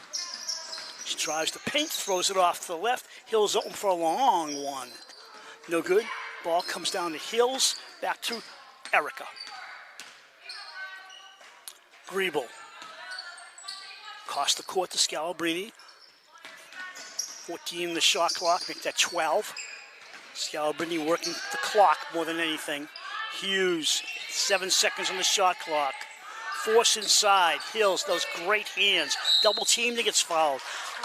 She drives the paint. Throws it off to the left. Hills open for a long one. No good. Ball comes down to Hills. Back to Erica. Griebel. Across the court to Scalabrini. 14 the shot clock. Make that 12. Scalabrini working the clock more than anything. Hughes, 7 seconds on the shot clock. Force inside. Hills, those great hands. Double teamed, gets fouled.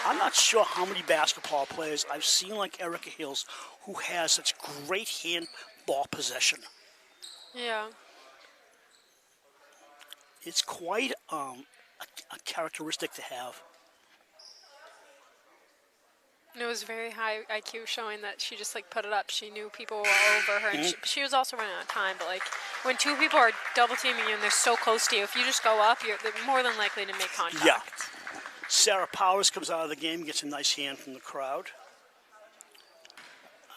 I'm not sure how many basketball players I've seen like Erica Hills who has such great handball possession. Yeah. It's quite a characteristic to have. It was very high IQ, showing that she just put it up. She knew people were over her, and she was also running out of time. But when two people are double teaming you and they're so close to you, if you just go up, they're more than likely to make contact. Yeah. Sarah Powers comes out of the game, gets a nice hand from the crowd.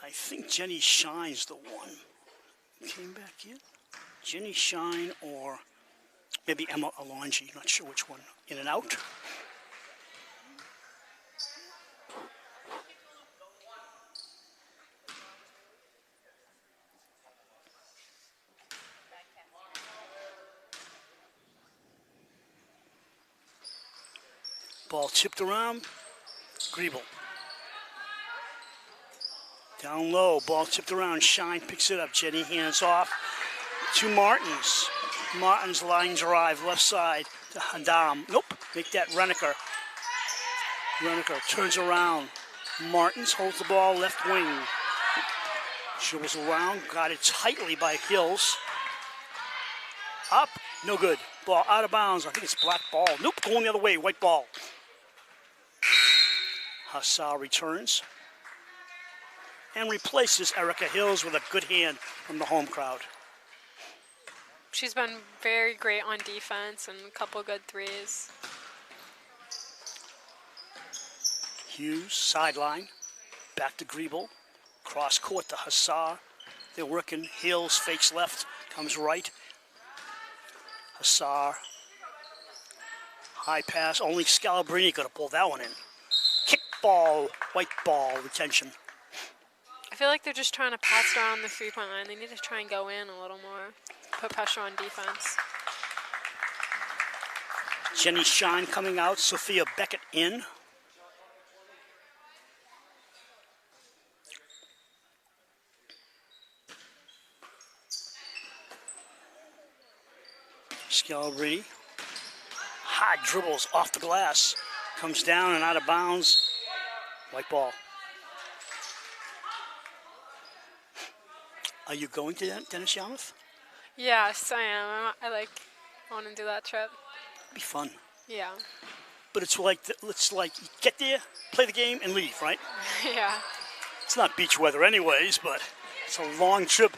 I think Jenny Shine's the one. Came back in. Jenny Shine or maybe Emma Alonji, not sure which one. In and out. Ball tipped around. Griebel. Down low. Ball tipped around. Shine picks it up. Jenny hands off to Martins. Martins line drive left side to Hadam. Nope. Make that Reneker. Reneker turns around. Martins holds the ball left wing. Dribbles around. Got it tightly by Hills. Up. No good. Ball out of bounds. I think it's black ball. Nope. Going the other way. White ball. Hassar returns and replaces Erica Hills with a good hand from the home crowd. She's been very great on defense and a couple good threes. Hughes, sideline, back to Griebel, cross court to Hassar. They're working. Hills fakes left, comes right. Hassar, high pass. Only Scalabrini could have pulled that one in. Kick ball, white ball, retention. I feel like they're just trying to pass it around the three-point line. They need to try and go in a little more, put pressure on defense. Jenny Shine coming out, Sophia Beckett in. Scalabrini. High dribbles off the glass. Comes down and out of bounds. White ball. Are you going to Dennis Yarmouth? Yes, I am. I want to do that trip. It'd be fun. Yeah. But it's like you get there, play the game, and leave, right? Yeah. It's not beach weather anyways, but it's a long trip.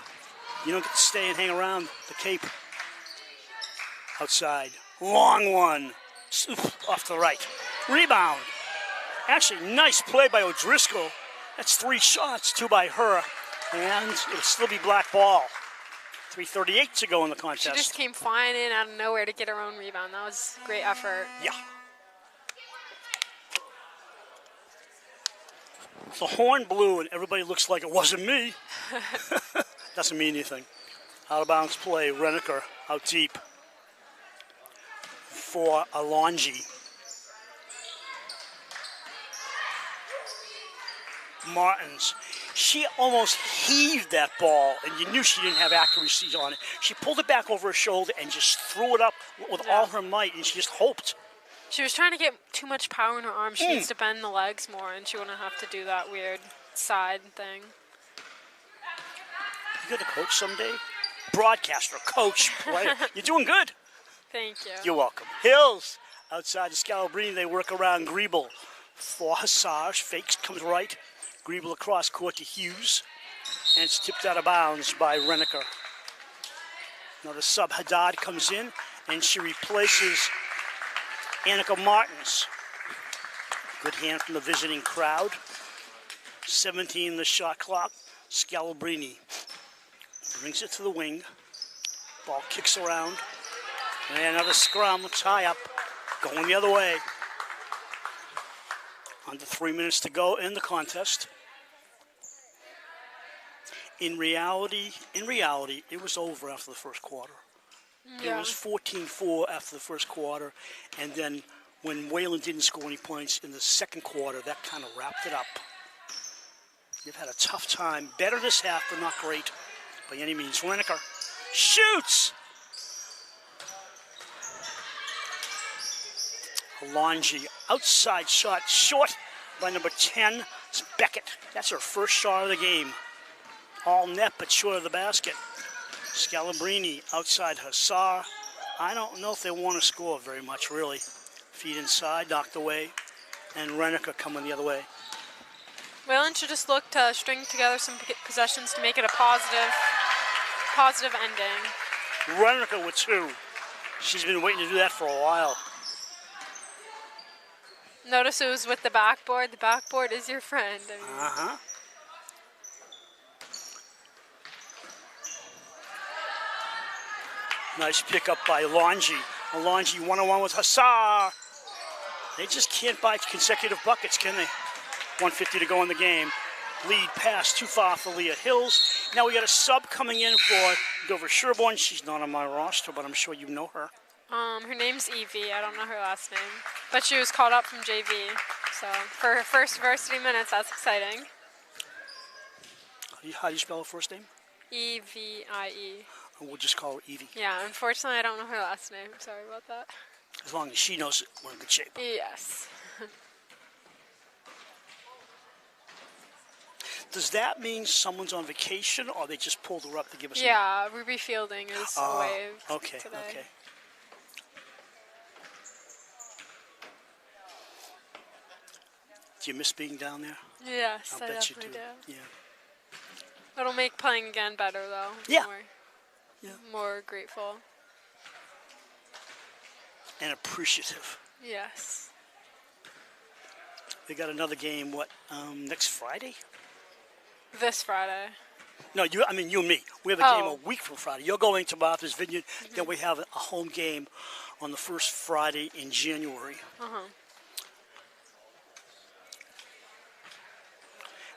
You don't get to stay and hang around the Cape. Outside. Long one. Off to the right. Rebound. Actually, nice play by O'Driscoll. That's 3 shots, 2 by her. And it'll still be black ball. 3:38 to go in the contest. She just came flying in out of nowhere to get her own rebound. That was great effort. Yeah. The horn blew and everybody looks like it wasn't me. Doesn't mean anything. Out of bounds play, Reniker out deep for Alonji. Martins. She almost heaved that ball, and you knew she didn't have accuracy on it. She pulled it back over her shoulder and just threw it up with all her might, and she just hoped. She was trying to get too much power in her arms. She needs to bend the legs more, and she wouldn't have to do that weird side thing. You got to coach someday? Broadcaster, coach, player. You're doing good. Thank you. You're welcome. Hills outside the Scalabrini. They work around Griebel for Hassage. Fakes, comes right. Griebel across court to Hughes. And it's tipped out of bounds by Reniker. Another sub, Haddad, comes in, and she replaces Annika Martins. Good hand from the visiting crowd. 17 the shot clock. Scalabrini brings it to the wing. Ball kicks around. And another scrum, tie up, going the other way. Under 3 minutes to go in the contest. In reality, it was over after the first quarter. Yeah. It was 14-4 after the first quarter, and then when Wayland didn't score any points in the second quarter, that kind of wrapped it up. They've had a tough time. Better this half, but not great by any means. Reniker shoots! Alonji, outside shot, short by number 10. It's Beckett. That's her first shot of the game. All net, but short of the basket. Scalabrini outside Hassar. I don't know if they want to score very much, really. Feet inside, knocked away, and Reniker coming the other way. Wayland should just look to string together some possessions to make it a positive ending. Reniker with 2. She's been waiting to do that for a while. Notice it was with the backboard. The backboard is your friend. I mean, Uh-huh. Nice pickup by Alonji. Alonji one-on-one with Hassar. They just can't buy consecutive buckets, can they? 1:50 to go in the game. Lead pass too far for Leah Hills. Now we got a sub coming in for Dover-Sherborn. She's not on my roster, but I'm sure you know her. her name's Evie. I don't know her last name, but she was called up from JV. So for her first varsity minutes, that's exciting. How do you spell her first name? Evie. We'll just call her Evie. Yeah, unfortunately, I don't know her last name. Sorry about that. As long as she knows it, we're in good shape. Yes. Does that mean someone's on vacation, or they just pulled her up to give us? Yeah, Ruby Fielding is away Okay, today. okay. Do you miss being down there? Yes, I bet you definitely do. Yeah. It'll make playing again better, though. Yeah. More grateful. And appreciative. Yes. They got another game, next Friday? This Friday. No, you and me. We have a game a week from Friday. You're going to Martha's Vineyard. Mm-hmm. Then we have a home game on the first Friday in January.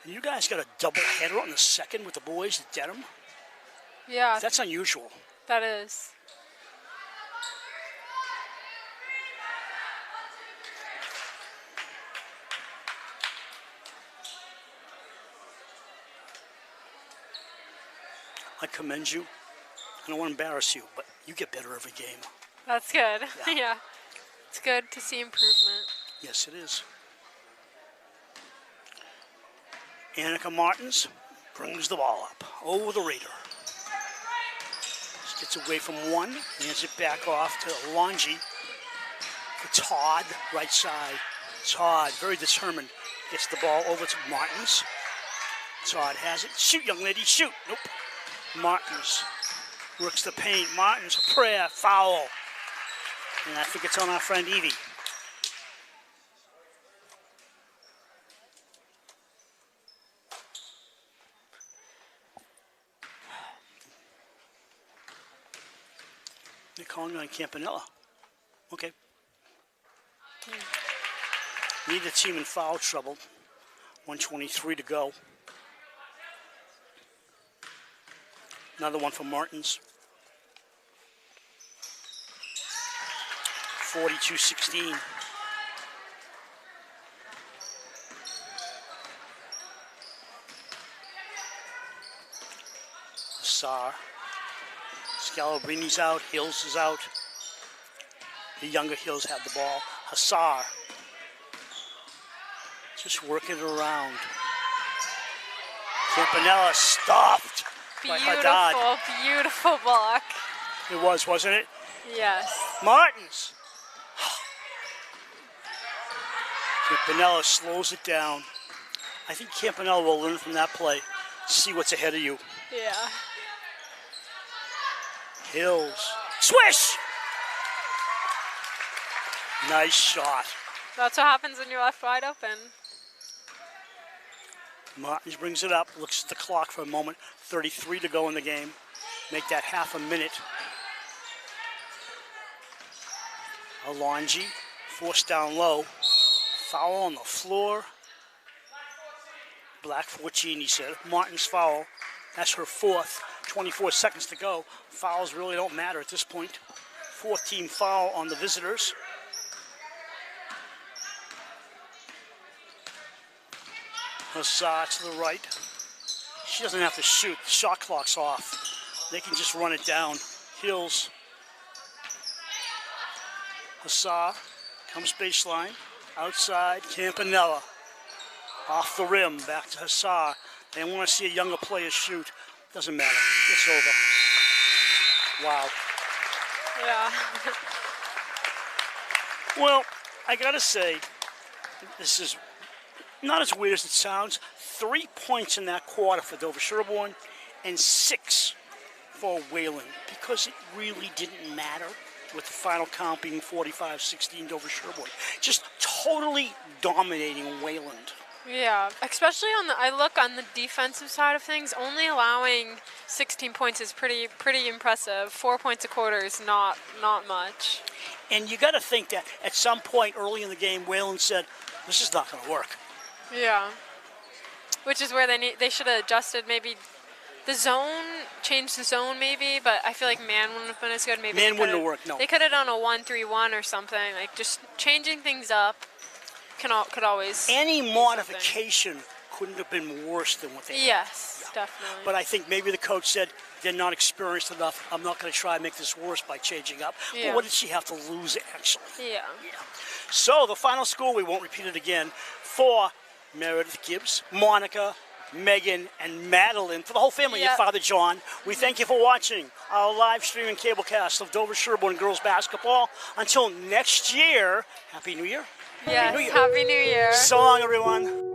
And you guys got a double header on the second with the boys at Dedham. Yeah, That's unusual. that is. I commend you. I don't want to embarrass you, but you get better every game. That's good. Yeah. Yeah. It's good to see improvement. Yes, it is. Annika Martins brings the ball up over the Raider. She gets away from one, hands it back off to Longy. For Todd, right side. Todd, very determined, gets the ball over to Martins. Todd has it. Shoot, young lady, shoot. Nope. Martins works the paint. Martins, a prayer, foul. And I think it's on our friend Evie. They're calling on Campanella. Okay. Neither team in foul trouble. 1:23 to go. Another one for Martins. 42-16. Assar. Scalabrini's out. Hills is out. The younger Hills have the ball. Assar. Just working it around. Campanella stopped by Haddad. Beautiful, beautiful block. It was, wasn't it? Yes. Martins. Campanella slows it down. I think Campanella will learn from that play. See what's ahead of you. Yeah. Hills. Swish! Nice shot. That's what happens when you're left wide open. Martins brings it up, looks at the clock for a moment. 33 to go in the game. Make that half a minute. Alonji, forced down low. Foul on the floor. Black 14, he said. Martin's foul. That's her fourth. 24 seconds to go. Fouls really don't matter at this point. 14 foul on the visitors. Hassad to the right. She doesn't have to shoot. The shot clock's off. They can just run it down. Hills. Hassad comes baseline. Outside, Campanella. Off the rim, back to Hassad. They want to see a younger player shoot. Doesn't matter. It's over. Wow. Yeah. Well, I gotta say, this is not as weird as it sounds. 3 points in that quarter for Dover-Sherborn and 6 for Wayland, because it really didn't matter with the final count being 45-16 Dover-Sherborn. Just totally dominating Wayland. Yeah, especially I look on the defensive side of things, only allowing 16 points is pretty impressive. 4 points a quarter is not much. And you got to think that at some point early in the game, Wayland said, this is not going to work. Yeah. Which is where they should have adjusted maybe the zone, changed the zone maybe, but I feel like man wouldn't have been as good. Maybe man wouldn't have worked, no. They could have done a 1-3-1 or something, like just changing things up could always. Any modification couldn't have been worse than what they had. Yes, definitely. But I think maybe the coach said, they're not experienced enough. I'm not going to try and make this worse by changing up. Yeah. But what did she have to lose, actually? Yeah. So the final score, we won't repeat it again, for Meredith Gibbs, Monica, Megan, and Madeline, for the whole family, Yep. your father John. We thank you for watching our live streaming cablecast of Dover-Sherborn girls basketball. Until next year, Happy New Year. Yes, Happy New Year. Happy New Year. So long, everyone.